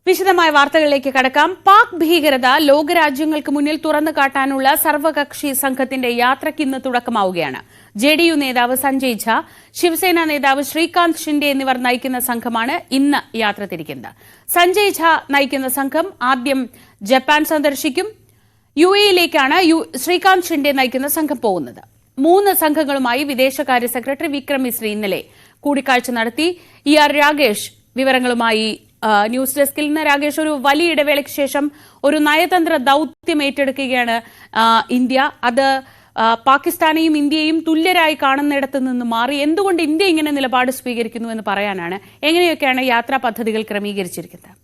വിശദമായ വാർത്തകളിലേക്ക് കടക്കാം. പാക് ഭീകരത ലോകരാജ്യങ്ങൾക്ക് മുന്നിൽ തുറന്നു കാട്ടാനുള്ള സർവകക്ഷി സംഘത്തിന്റെ യാത്രയ്ക്ക് ഇന്ന് തുടക്കമാവുകയാണ്. ജെഡിയു നേതാവ് സഞ്ജയ് ഝാ, ശിവസേന നേതാവ് ശ്രീകാന്ത് ഷിൻഡെ എന്നിവർ നയിക്കുന്ന സംഘമാണ് ഇന്ന് യാത്ര തിരിക്കുന്നത്. സഞ്ജയ് ഝാ നയിക്കുന്ന സംഘം ആദ്യം ജപ്പാൻ സന്ദർശിക്കും. യുഎഇയിലേക്കാണ് ശ്രീകാന്ത് ഷിൻഡെ നയിക്കുന്ന സംഘം പോകുന്നത്. 3 സംഘങ്ങളുമായി വിദേശകാര്യ സെക്രട്ടറി വിക്രം മിശ്രി ഇന്നലെ കൂടിക്കാഴ്ച നടത്തി. രാകേഷ് വിവരങ്ങളുമായി ന്യൂസ് ഡെസ്കിൽ നിന്ന്. രാകേഷ്, ഒരു വലിയ ഇടവേളയ്ക്ക് ശേഷം ഒരു നയതന്ത്ര ദൌത്യം ഏറ്റെടുക്കുകയാണ് ഇന്ത്യ. അത് പാകിസ്ഥാനെയും ഇന്ത്യയും തുല്യരായി കാണുന്നിടത്ത് നിന്ന് മാറി എന്തുകൊണ്ട് ഇന്ത്യ ഇങ്ങനെ നിലപാട് സ്വീകരിക്കുന്നു എന്ന് പറയാനാണ്. എങ്ങനെയൊക്കെയാണ് യാത്രാ പദ്ധതികൾ ക്രമീകരിച്ചിരിക്കുന്നത്?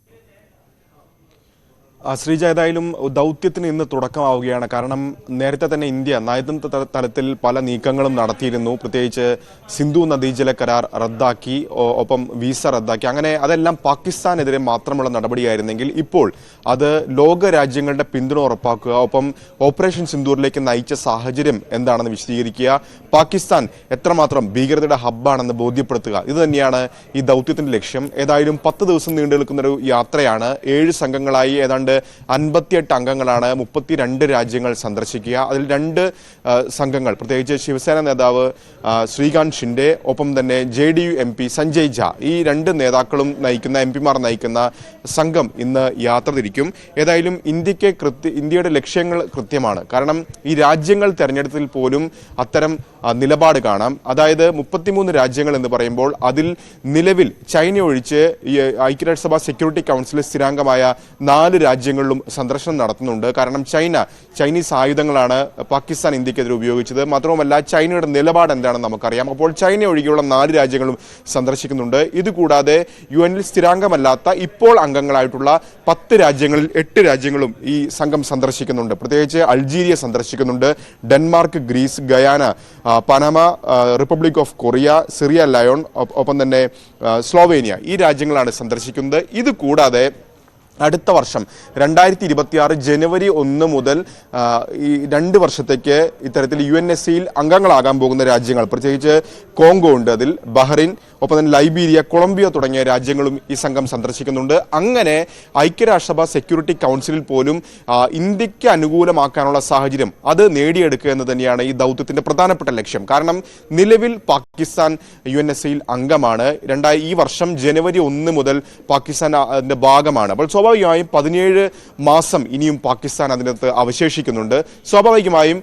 ശ്രീജ, ഏതായാലും ദൗത്യത്തിന് ഇന്ന് തുടക്കമാവുകയാണ്. കാരണം നേരത്തെ തന്നെ ഇന്ത്യ നയതന്ത്ര തലത്തിൽ പല നീക്കങ്ങളും നടത്തിയിരുന്നു. പ്രത്യേകിച്ച് സിന്ധു നദീജല കരാർ റദ്ദാക്കി, ഒപ്പം വിസ റദ്ദാക്കി. അങ്ങനെ അതെല്ലാം പാകിസ്ഥാനെതിരെ മാത്രമുള്ള നടപടിയായിരുന്നെങ്കിൽ ഇപ്പോൾ അത് ലോക രാജ്യങ്ങളുടെ പിന്തുണ ഉറപ്പാക്കുക, ഒപ്പം ഓപ്പറേഷൻ സിന്ദൂറിലേക്ക് നയിച്ച സാഹചര്യം എന്താണെന്ന് വിശദീകരിക്കുക, പാകിസ്ഥാൻ എത്രമാത്രം ഭീകരതയുടെ ഹബ്ബാണെന്ന് ബോധ്യപ്പെടുത്തുക, ഇത് തന്നെയാണ് ഈ ദൗത്യത്തിന്റെ ലക്ഷ്യം. ഏതായാലും 10 ദിവസം നീണ്ടു നിൽക്കുന്നൊരു യാത്രയാണ്. 7 സംഘങ്ങളായി ഏതാണ്ട് 58 അംഗങ്ങളാണ് 32 രാജ്യങ്ങൾ സന്ദർശിക്കുക. അതിൽ 2 സംഘങ്ങൾ, പ്രത്യേകിച്ച് ശിവസേന നേതാവ് ശ്രീകാന്ത് ഷിൻഡെ, ഒപ്പം തന്നെ ജെഡിയു MP സഞ്ജയ് ഝാ, ഈ 2 നേതാക്കളും നയിക്കുന്ന MP-മാർ നയിക്കുന്ന സംഘം ഇന്ന് യാത്ര തിരിക്കും. ഏതായാലും ഇന്ത്യയുടെ ലക്ഷ്യങ്ങൾ കൃത്യമാണ്. കാരണം ഈ രാജ്യങ്ങൾ തെരഞ്ഞെടുത്തതിൽ പോലും അത്തരം നിലപാട് കാണാം. അതായത് 33 രാജ്യങ്ങൾ എന്ന് പറയുമ്പോൾ അതിൽ നിലവിൽ ചൈന ഒഴിച്ച് ഐക്യരാഷ്ട്രസഭ സെക്യൂരിറ്റി കൗൺസിലിൽ സ്ഥിരാംഗമായ 4 രാജ്യങ്ങളിലും സന്ദർശനം നടത്തുന്നുണ്ട്. കാരണം ചൈനീസ് ആയുധങ്ങളാണ് പാകിസ്ഥാൻ ഇന്ത്യക്കെതിരെ ഉപയോഗിച്ചത്. മാത്രവുമല്ല, ചൈനയുടെ നിലപാട് എന്താണെന്ന് നമുക്കറിയാം. അപ്പോൾ ചൈന ഒഴികെയുള്ള 4 രാജ്യങ്ങളും സന്ദർശിക്കുന്നുണ്ട്. ഇതുകൂടാതെ UN-ൽ സ്ഥിരാംഗമല്ലാത്ത ഇപ്പോൾ അംഗങ്ങളായിട്ടുള്ള 10 രാജ്യങ്ങളിൽ 8 രാജ്യങ്ങളും ഈ സംഘം സന്ദർശിക്കുന്നുണ്ട്. പ്രത്യേകിച്ച് അൾജീരിയ സന്ദർശിക്കുന്നുണ്ട്, Denmark, Greece, Guyana, Panama, republic of Korea, Sierra Leone, ഒപ്പം തന്നെ സ്ലോവേനിയ, ഈ രാജ്യങ്ങളാണ് സന്ദർശിക്കുന്നത്. ഇത് കൂടാതെ അടുത്ത വർഷം 2026 ജനുവരി 1 മുതൽ ഈ 2 വർഷത്തേക്ക് ഇത്തരത്തിൽ UNSC-യിൽ അംഗങ്ങളാകാൻ പോകുന്ന രാജ്യങ്ങൾ, പ്രത്യേകിച്ച് കോങ്കോ ഉണ്ട്, അതിൽ ബഹ്റൈൻ, ഒപ്പം തന്നെ ലൈബീരിയ, കൊളംബിയ തുടങ്ങിയ രാജ്യങ്ങളും ഈ സംഘം സന്ദർശിക്കുന്നുണ്ട്. അങ്ങനെ ഐക്യരാഷ്ട്രസഭ സെക്യൂരിറ്റി കൗൺസിലിൽ പോലും ഇന്ത്യക്ക് അനുകൂലമാക്കാനുള്ള സാഹചര്യം അത് നേടിയെടുക്കുക എന്ന് തന്നെയാണ് ഈ ദൗത്യത്തിന്റെ പ്രധാനപ്പെട്ട ലക്ഷ്യം. കാരണം നിലവിൽ പാകിസ്ഥാൻ UNSC-യിൽ അംഗമാണ്. ഈ വർഷം ജനുവരി 1 മുതൽ പാകിസ്ഥാൻ അതിന്റെ ഭാഗമാണ്. അപ്പോൾ സ്വാഭാവികമായും 17 മാസം ഇനിയും പാകിസ്ഥാൻ അതിനകത്ത് അവശേഷിക്കുന്നുണ്ട്. സ്വാഭാവികമായും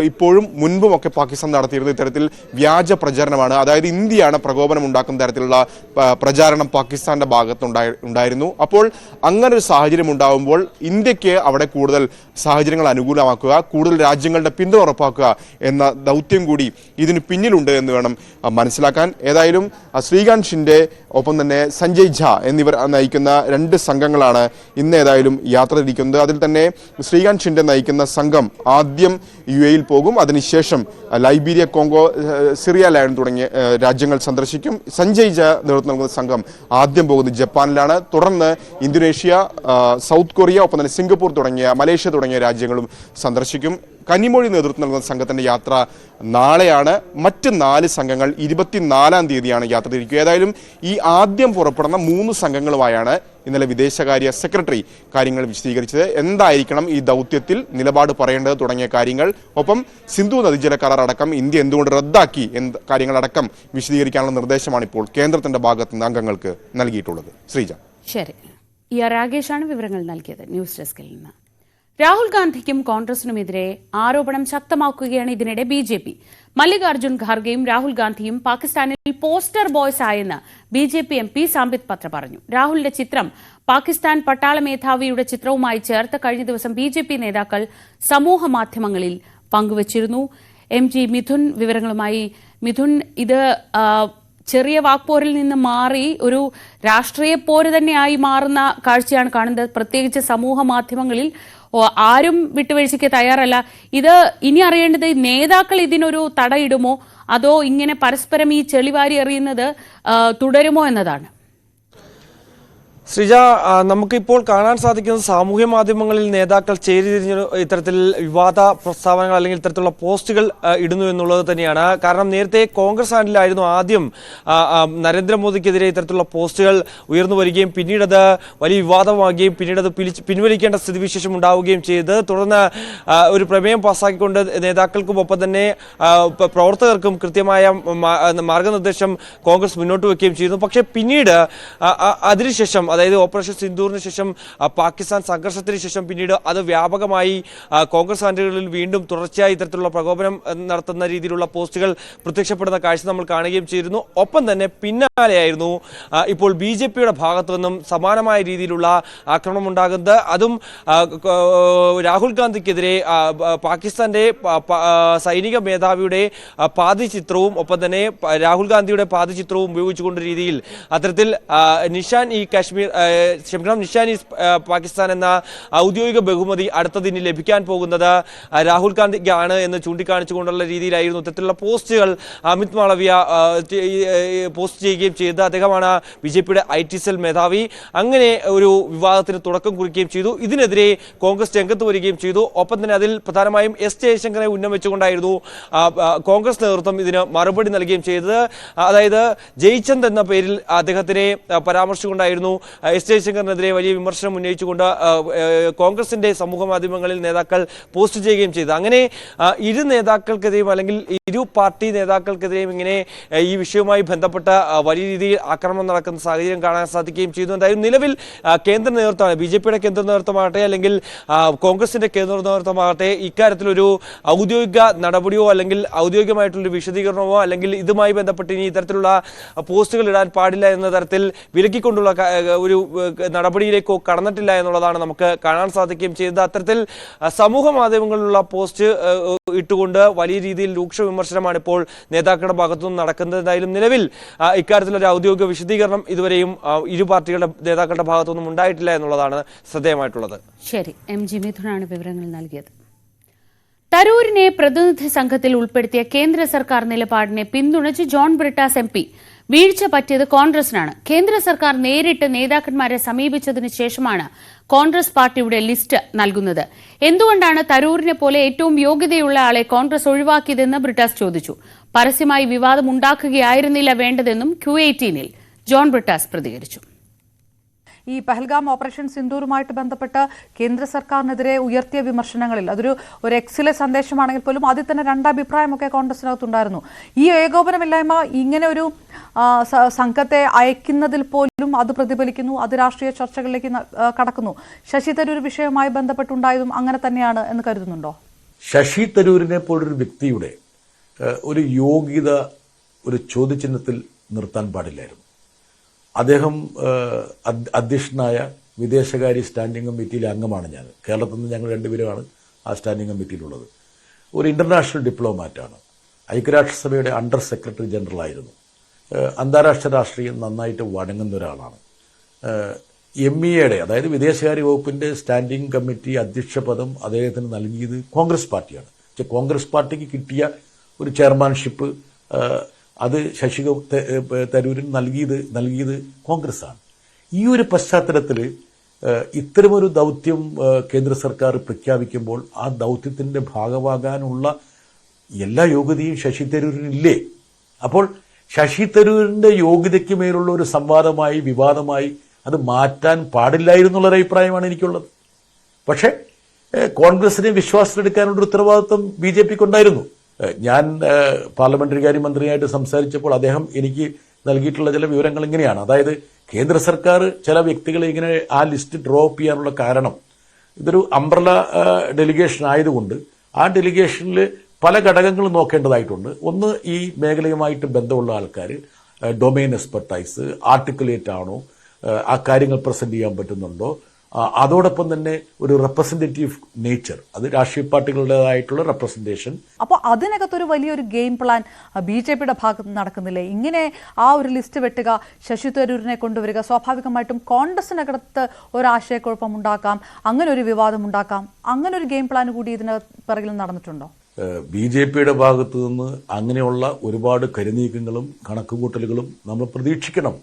ഇപ്പോഴും മുൻപുമൊക്കെ പാകിസ്ഥാൻ നടത്തിയിരുന്ന ഇത്തരത്തിൽ വ്യാജ പ്രചാരണമാണ്. അതായത് ഇന്ത്യയാണ് പ്രകോപനം ഉണ്ടാക്കുന്ന തരത്തിലുള്ള പ്രചാരണം പാകിസ്ഥാന്റെ ഭാഗത്തുണ്ടായിരുന്നു. അപ്പോൾ അങ്ങനെ ഒരു സാഹചര്യം ഉണ്ടാകുമ്പോൾ ഇന്ത്യക്ക് അവിടെ കൂടുതൽ സാഹചര്യങ്ങൾ അനുകൂലമാക്കുക, കൂടുതൽ രാജ്യങ്ങളുടെ പിന്തുണ ഉറപ്പാക്കുക എന്ന ദൗത്യം കൂടി ഇതിന് പിന്നിലുണ്ട് എന്ന് വേണം മനസ്സിലാക്കാൻ. ഏതായാലും ശ്രീകാന്ത് ഷിൻഡെ, ഒപ്പം തന്നെ സഞ്ജയ് ഝാ എന്നിവർ നയിക്കുന്ന 2 സംഘങ്ങളാണ് ഇന്ന് ഏതായാലും യാത്ര തിരിക്കുന്നത്. അതിൽ തന്നെ ശ്രീകാന്ത് ഷിൻഡെ നയിക്കുന്ന സംഘം ആദ്യം UAE പോകും. അതിനുശേഷം ലൈബീരിയ, കോങ്കോ, സിറിയ ലയൺ തുടങ്ങിയ രാജ്യങ്ങൾ സന്ദർശിക്കും. സഞ്ജയ് ഝാ നേതൃത്വം നൽകുന്ന സംഘം ആദ്യം പോകുന്നത് ജപ്പാനിലാണ്. തുടർന്ന് ഇന്തോനേഷ്യ, സൗത്ത് കൊറിയ, ഒപ്പം തന്നെ സിംഗപ്പൂർ മലേഷ്യ തുടങ്ങിയ രാജ്യങ്ങളും സന്ദർശിക്കും. കനിമൊഴി നേതൃത്വം നൽകുന്ന സംഘത്തിന്റെ യാത്ര നാളെയാണ്. മറ്റ് 4 സംഘങ്ങൾ 24-ാം തീയതിയാണ് യാത്ര തിരിക്കുക. ഏതായാലും ഈ ആദ്യം പുറപ്പെടുന്ന 3 സംഘങ്ങളുമായാണ് ഇന്നലെ വിദേശകാര്യ സെക്രട്ടറി കാര്യങ്ങൾ വിശദീകരിച്ചത്. എന്തായിരിക്കണം ഈ ദൗത്യത്തിൽ നിലപാട് പറയേണ്ടത് തുടങ്ങിയ കാര്യങ്ങൾ, ഒപ്പം സിന്ധു നദീജല കരാർ അടക്കം ഇന്ത്യ എന്തുകൊണ്ട് റദ്ദാക്കി കാര്യങ്ങളടക്കം വിശദീകരിക്കാനുള്ള നിർദ്ദേശമാണ് ഇപ്പോൾ കേന്ദ്രത്തിന്റെ ഭാഗത്ത് നിന്ന് അംഗങ്ങൾക്ക് നൽകിയിട്ടുള്ളത്. ശ്രീജ. ശരി, രാകേഷാണ് വിവരങ്ങൾ നൽകിയത് ന്യൂസ് ഡെസ്കിൽ നിന്ന്. രാഹുൽ ഗാന്ധിക്കും കോൺഗ്രസിനുമെതിരെ ആരോപണം ശക്തമാക്കുകയാണ് ഇതിനിടെ BJP. മല്ലികാർജ്ജുൻ ഖാർഗെയും രാഹുൽ ഗാന്ധിയും പാകിസ്ഥാനിൽ പോസ്റ്റർ ബോയ്സ് ആയെന്ന് BJP MP സാംബിത് പത്ര പറഞ്ഞു. രാഹുലിന്റെ ചിത്രം പാകിസ്ഥാൻ പട്ടാള മേധാവിയുടെ ചിത്രവുമായി ചേർത്ത് കഴിഞ്ഞ ദിവസം BJP നേതാക്കൾ സമൂഹ മാധ്യമങ്ങളിൽ പങ്കുവച്ചിരുന്നു. MG മിഥുൻ വിവരങ്ങളുമായി. മിഥുൻ, ഇത് ചെറിയ വാക്പോരിൽ നിന്ന് മാറി ഒരു രാഷ്ട്രീയ പോര് തന്നെയായി മാറുന്ന കാഴ്ചയാണ് കാണുന്നത്. പ്രത്യേകിച്ച് സമൂഹ മാധ്യമങ്ങളിൽ ആരും വിട്ടുവീഴ്ചയ്ക്ക് തയ്യാറല്ല. ഇത് ഇനി അറിയേണ്ടത് നേതാക്കൾ ഇതിനൊരു തടയിടുമോ, അതോ ഇങ്ങനെ പരസ്പരം ഈ ചെളിവാരി എറിയുന്നത് തുടരുമോ എന്നതാണ്. ശ്രീജ, നമുക്കിപ്പോൾ കാണാൻ സാധിക്കുന്നത് സാമൂഹ്യ മാധ്യമങ്ങളിൽ നേതാക്കൾ ചേരിതിരിഞ്ഞ് ഇത്തരത്തിൽ വിവാദ പ്രസ്താവനകൾ അല്ലെങ്കിൽ ഇത്തരത്തിലുള്ള പോസ്റ്റുകൾ ഇടുന്നു എന്നുള്ളത് തന്നെയാണ്. കാരണം നേരത്തെ കോൺഗ്രസ് ഹാൻഡിലായിരുന്നു ആദ്യം നരേന്ദ്രമോദിക്കെതിരെ ഇത്തരത്തിലുള്ള പോസ്റ്റുകൾ ഉയർന്നു വരികയും പിന്നീട് അത് വലിയ വിവാദമാകുകയും പിന്നീട് അത് പിൻവലിക്കേണ്ട സ്ഥിതിവിശേഷം ഉണ്ടാവുകയും ചെയ്ത് തുടർന്ന് ഒരു പ്രമേയം പാസ്സാക്കിക്കൊണ്ട് നേതാക്കൾക്കും ഒപ്പം തന്നെ പ്രവർത്തകർക്കും കൃത്യമായ മാർഗനിർദ്ദേശം കോൺഗ്രസ് മുന്നോട്ട് വയ്ക്കുകയും ചെയ്യുന്നു. പക്ഷേ പിന്നീട് അതിനുശേഷം, അതായത് ഓപ്പറേഷൻ സിന്ദൂറിന് ശേഷം പാകിസ്ഥാൻ സംഘർഷത്തിന് ശേഷം പിന്നീട് അത് വ്യാപകമായി കോൺഗ്രസ് ഹാൻഡിലുകളിൽ വീണ്ടും തുടർച്ചയായി ഇത്തരത്തിലുള്ള പ്രകോപനം നടത്തുന്ന രീതിയിലുള്ള പോസ്റ്റുകൾ പ്രത്യക്ഷപ്പെടുന്ന കാഴ്ച നമ്മൾ കാണുകയും ചെയ്തിരുന്നു. ഒപ്പം തന്നെ പിന്നാലെയായിരുന്നു ഇപ്പോൾ BJPയുടെ ഭാഗത്തു നിന്നും സമാനമായ രീതിയിലുള്ള ആക്രമണം ഉണ്ടാകുന്നത്. അതും രാഹുൽ ഗാന്ധിക്കെതിരെ പാകിസ്ഥാന്റെ സൈനിക മേധാവിയുടെ പാദചിത്രവും ഒപ്പം തന്നെ രാഹുൽ ഗാന്ധിയുടെ പാദചിത്രവും ഉപയോഗിച്ചുകൊണ്ട് രീതിയിൽ അത്തരത്തിൽ നിഷാൻ ഇ പാകിസ്ഥാൻ എന്ന ഔദ്യോഗിക ബഹുമതി അടുത്തതിന് ലഭിക്കാൻ പോകുന്നത് രാഹുൽ ഗാന്ധിക്കാണ് എന്ന് ചൂണ്ടിക്കാണിച്ചുകൊണ്ടുള്ള രീതിയിലായിരുന്നു ഇത്തരത്തിലുള്ള പോസ്റ്റുകൾ അമിത് മാളവ്യ പോസ്റ്റ് ചെയ്യുകയും ചെയ്തത്. അദ്ദേഹമാണ് BJPയുടെ IT സെൽ മേധാവി. അങ്ങനെ ഒരു വിവാദത്തിന് തുടക്കം കുറിക്കുകയും ചെയ്തു. ഇതിനെതിരെ കോൺഗ്രസ് രംഗത്ത് വരികയും ചെയ്തു. ഒപ്പം തന്നെ അതിൽ പ്രധാനമായും S ജയശങ്കറെ ഉന്നം വെച്ചുകൊണ്ടായിരുന്നു കോൺഗ്രസ് നേതൃത്വം ഇതിന് മറുപടി നൽകുകയും ചെയ്തത്. അതായത് ജയ്ചന്ദ് എന്ന പേരിൽ അദ്ദേഹത്തിനെ പരാമർശിച്ചുകൊണ്ടായിരുന്നു S ജയശങ്കറിനെതിരെ വലിയ വിമർശനം ഉന്നയിച്ചുകൊണ്ട് കോൺഗ്രസിന്റെ സമൂഹ മാധ്യമങ്ങളിൽ നേതാക്കൾ പോസ്റ്റ് ചെയ്യുകയും ചെയ്തു. അങ്ങനെ ഇരു നേതാക്കൾക്കെതിരെയും അല്ലെങ്കിൽ ഇരു പാർട്ടി നേതാക്കൾക്കെതിരെയും ഇങ്ങനെ ഈ വിഷയവുമായി ബന്ധപ്പെട്ട വലിയ രീതിയിൽ ആക്രമണം നടക്കുന്ന സാഹചര്യം കാണാൻ സാധിക്കുകയും ചെയ്തു. എന്തായാലും നിലവിൽ കേന്ദ്ര നേതൃത്വമാണ്, BJPയുടെ കേന്ദ്ര നേതൃത്വമാകട്ടെ അല്ലെങ്കിൽ കോൺഗ്രസിന്റെ കേന്ദ്ര നേതൃത്വമാകട്ടെ ഇക്കാര്യത്തിലൊരു ഔദ്യോഗിക നടപടിയോ അല്ലെങ്കിൽ ഔദ്യോഗികമായിട്ടുള്ളൊരു വിശദീകരണമോ അല്ലെങ്കിൽ ഇതുമായി ബന്ധപ്പെട്ട് ഇനി ഇത്തരത്തിലുള്ള പോസ്റ്റുകൾ ഇടാൻ പാടില്ല എന്ന തരത്തിൽ വിലക്കിക്കൊണ്ടുള്ള ഒരു നടപടിയിലേക്കോ കടന്നിട്ടില്ല എന്നുള്ളതാണ് നമുക്ക് കാണാൻ സാധിക്കുകയും ചെയ്തത്. അത്തരത്തിൽ സമൂഹ മാധ്യമങ്ങളിലുള്ള പോസ്റ്റ് ഇട്ടുകൊണ്ട് വലിയ രീതിയിൽ രൂക്ഷ വിമർശനമാണ് ഇപ്പോൾ നേതാക്കളുടെ ഭാഗത്തുനിന്ന് നടക്കുന്നത്. എന്തായാലും നിലവിൽ ഇക്കാര്യത്തിലൊരു ഔദ്യോഗിക വിശദീകരണം ഇതുവരെയും ഇരു പാർട്ടികളുടെ നേതാക്കളുടെ ഭാഗത്തുനിന്നും ഉണ്ടായിട്ടില്ല എന്നുള്ളതാണ് ശ്രദ്ധേയമായിട്ടുള്ളത്. ശരി, MG മിഥുനാണ് വിവരങ്ങൾ നൽകിയത്. തരൂരിനെ പ്രതിനിധി സംഘത്തിൽ ഉൾപ്പെടുത്തിയ കേന്ദ്ര സർക്കാർ നിലപാടിനെ പിന്തുണച്ച് ജോൺ ബ്രിട്ടാസ് MP വീഴ്ച പറ്റിയത് കോൺഗ്രസിനാണ്. കേന്ദ്ര സർക്കാർ നേരിട്ട് നേതാക്കന്മാരെ സമീപിച്ചതിന് ശേഷമാണ് കോൺഗ്രസ് പാർട്ടിയുടെ ലിസ്റ്റ് നൽകുന്നത്. എന്തുകൊണ്ടാണ് തരൂരിനെ പോലെ ഏറ്റവും യോഗ്യതയുള്ള ആളെ കോൺഗ്രസ് ഒഴിവാക്കിയതെന്ന് ബ്രിട്ടാസ് ചോദിച്ചു. പരസ്യമായി വിവാദം ഉണ്ടാക്കുകയായിരുന്നില്ല വേണ്ടതെന്നും Q18-ൽ ജോൺ ബ്രിട്ടാസ് പ്രതികരിച്ചു. ഈ പഹൽഗാം ഓപ്പറേഷൻ സിന്ദൂറുമായിട്ട് ബന്ധപ്പെട്ട് കേന്ദ്ര സർക്കാരിനെതിരെ ഉയർത്തിയ വിമർശനങ്ങളിൽ അതൊരു എക്സിലെ സന്ദേശമാണെങ്കിൽ പോലും അതിൽ തന്നെ രണ്ടഭിപ്രായമൊക്കെ കോൺഗ്രസിനകത്തുണ്ടായിരുന്നു. ഈ ഏകോപനമില്ലായ്മ ഇങ്ങനെ ഒരു സംഘത്തെ അയക്കുന്നതിൽ പോലും അത് പ്രതിഫലിക്കുന്നു, അത് രാഷ്ട്രീയ ചർച്ചകളിലേക്ക് കടക്കുന്നു. ശശി തരൂർ വിഷയവുമായി ബന്ധപ്പെട്ടുണ്ടായതും അങ്ങനെ തന്നെയാണ് എന്ന് കരുതുന്നുണ്ടോ? ശശി തരൂരിനെ പോലൊരു വ്യക്തിയുടെ ഒരു യോഗ്യത ഒരു ചോദ്യചിഹ്നത്തിൽ നിർത്താൻ പാടില്ലായിരുന്നു. അദ്ദേഹം അധ്യക്ഷനായ വിദേശകാര്യ സ്റ്റാൻഡിംഗ് കമ്മിറ്റിയിലെ അംഗമാണ് ഞാൻ. കേരളത്തിൽ നിന്ന് ഞങ്ങൾ രണ്ടുപേരുമാണ് ആ സ്റ്റാൻഡിംഗ് കമ്മിറ്റിയിലുള്ളത്. ഒരു ഇന്റർനാഷണൽ ഡിപ്ലോമാറ്റാണ്. ഐക്യരാഷ്ട്രസഭയുടെ അണ്ടർ സെക്രട്ടറി ജനറൽ ആയിരുന്നു. അന്താരാഷ്ട്ര രാഷ്ട്രീയം നന്നായിട്ട് വഴങ്ങുന്ന ഒരാളാണ്. MEAയുടെ അതായത് വിദേശകാര്യ വകുപ്പിന്റെ സ്റ്റാൻഡിംഗ് കമ്മിറ്റി അധ്യക്ഷ പദം അദ്ദേഹത്തിന് നൽകിയത് കോൺഗ്രസ് പാർട്ടിയാണ്. കോൺഗ്രസ് പാർട്ടിക്ക് കിട്ടിയ ഒരു ചെയർമാൻഷിപ്പ് അത് ശശി തരൂരിന് നൽകിയത് കോൺഗ്രസ്സാണ്. ഈ ഒരു പശ്ചാത്തലത്തിൽ ഇത്തരമൊരു ദൗത്യം കേന്ദ്ര സർക്കാർ പ്രഖ്യാപിക്കുമ്പോൾ ആ ദൗത്യത്തിന്റെ ഭാഗമാകാനുള്ള എല്ലാ യോഗ്യതയും ശശി തരൂരിനില്ലേ? അപ്പോൾ ശശി തരൂരിന്റെ യോഗ്യതയ്ക്ക് മേലുള്ള ഒരു സംവാദമായി വിവാദമായി അത് മാറ്റാൻ പാടില്ലായിരുന്നുള്ള അഭിപ്രായമാണ് എനിക്കുള്ളത്. പക്ഷേ കോൺഗ്രസിനെ വിശ്വാസത്തിലെടുക്കാനുള്ള ഉത്തരവാദിത്വം BJPക്കുണ്ടായിരുന്നു. ഞാൻ പാർലമെന്ററി കാര്യമന്ത്രിയായിട്ട് സംസാരിച്ചപ്പോൾ അദ്ദേഹം എനിക്ക് നൽകിയിട്ടുള്ള ചില വിവരങ്ങൾ ഇങ്ങനെയാണ്. അതായത് കേന്ദ്ര സർക്കാർ ചില വ്യക്തികളെ ഇങ്ങനെ ആ ലിസ്റ്റ് ഡ്രോപ്പ് ചെയ്യാനുള്ള കാരണം ഇതൊരു അംബ്രല ഡെലിഗേഷൻ ആയതുകൊണ്ട് ആ ഡെലിഗേഷനിൽ പല ഘടകങ്ങളും നോക്കേണ്ടതായിട്ടുണ്ട്. ഒന്ന്, ഈ മേഖലയുമായിട്ട് ബന്ധമുള്ള ആൾക്കാർ, ഡൊമൈൻ എക്സ്പെർട്ടൈസ്, ആർട്ടിക്കുലേറ്റ് ആണോ, ആ കാര്യങ്ങൾ പ്രസന്റ് ചെയ്യാൻ പറ്റുന്നുണ്ടോ, അതോടൊപ്പം തന്നെ ഒരു റെപ്രസെന്റേറ്റീവ് നേച്ചർ, അത് രാഷ്ട്രീയ പാർട്ടികളുടേതായിട്ടുള്ള റെപ്രസെന്റേഷൻ. അപ്പോൾ അതിനകത്തൊരു വലിയൊരു ഗെയിം പ്ലാൻ BJPയുടെ ഭാഗത്ത് നടക്കുന്നില്ലേ? ഇങ്ങനെ ആ ഒരു ലിസ്റ്റ് വെട്ടുക, ശശി തരൂരിനെ കൊണ്ടുവരിക, സ്വാഭാവികമായിട്ടും കോൺഗ്രസിനകത്ത് ഒരു ആശയക്കുഴപ്പം ഉണ്ടാക്കാം, അങ്ങനെ ഒരു വിവാദം ഉണ്ടാക്കാം. അങ്ങനെ ഒരു ഗെയിം പ്ലാൻ കൂടി ഇതിന് പിറകിൽ നടന്നിട്ടുണ്ടോ? BJPയുടെ ഭാഗത്തു നിന്ന് അങ്ങനെയുള്ള ഒരുപാട് കരുനീക്കങ്ങളും കണക്കുകൂട്ടലുകളും നമ്മൾ പ്രതീക്ഷിക്കണം.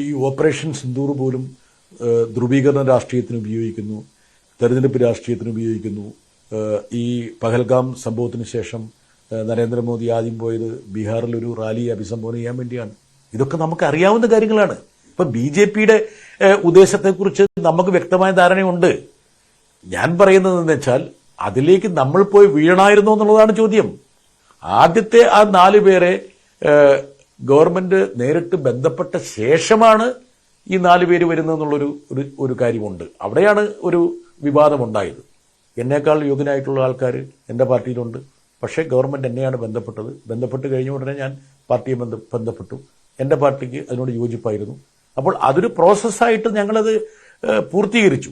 ഈ ഓപ്പറേഷൻ സിന്ദൂർ പോലും ധ്രുവീകരണ രാഷ്ട്രീയത്തിന് ഉപയോഗിക്കുന്നു, തെരഞ്ഞെടുപ്പ് രാഷ്ട്രീയത്തിന് ഉപയോഗിക്കുന്നു. ഈ പഹൽഗാം സംഭവത്തിന് ശേഷം നരേന്ദ്രമോദി ആദ്യം പോയത് ബീഹാറിൽ ഒരു റാലിയെ അഭിസംബോധന ചെയ്യാൻ വേണ്ടിയാണ്. ഇതൊക്കെ നമുക്ക് അറിയാവുന്ന കാര്യങ്ങളാണ്. ഇപ്പൊ BJPയുടെ ഉദ്ദേശത്തെക്കുറിച്ച് നമുക്ക് വ്യക്തമായ ധാരണയുണ്ട്. ഞാൻ പറയുന്നതെന്ന് വെച്ചാൽ അതിലേക്ക് നമ്മൾ പോയി വീഴണമായിരുന്നോ എന്നുള്ളതാണ് ചോദ്യം. ആദ്യത്തെ ആ 4 പേരെ ഗവൺമെന്റ് നേരിട്ട് ബന്ധപ്പെട്ട ശേഷമാണ് ഈ 4 പേര് വരുന്നതെന്നുള്ളൊരു ഒരു കാര്യമുണ്ട്. അവിടെയാണ് ഒരു വിവാദമുണ്ടായത്. എന്നേക്കാൾ യോഗ്യനായിട്ടുള്ള ആൾക്കാർ എൻ്റെ പാർട്ടിയിലുണ്ട്. പക്ഷേ ഗവൺമെന്റ് എന്നെയാണ് ബന്ധപ്പെട്ടത്. ബന്ധപ്പെട്ട് കഴിഞ്ഞ ഉടനെ ഞാൻ പാർട്ടിയെ ബന്ധപ്പെട്ടു. എൻ്റെ പാർട്ടിക്ക് അതിനോട് യോജിപ്പായിരുന്നു. അപ്പോൾ അതൊരു പ്രോസസ്സായിട്ട് ഞങ്ങളത് പൂർത്തീകരിച്ചു.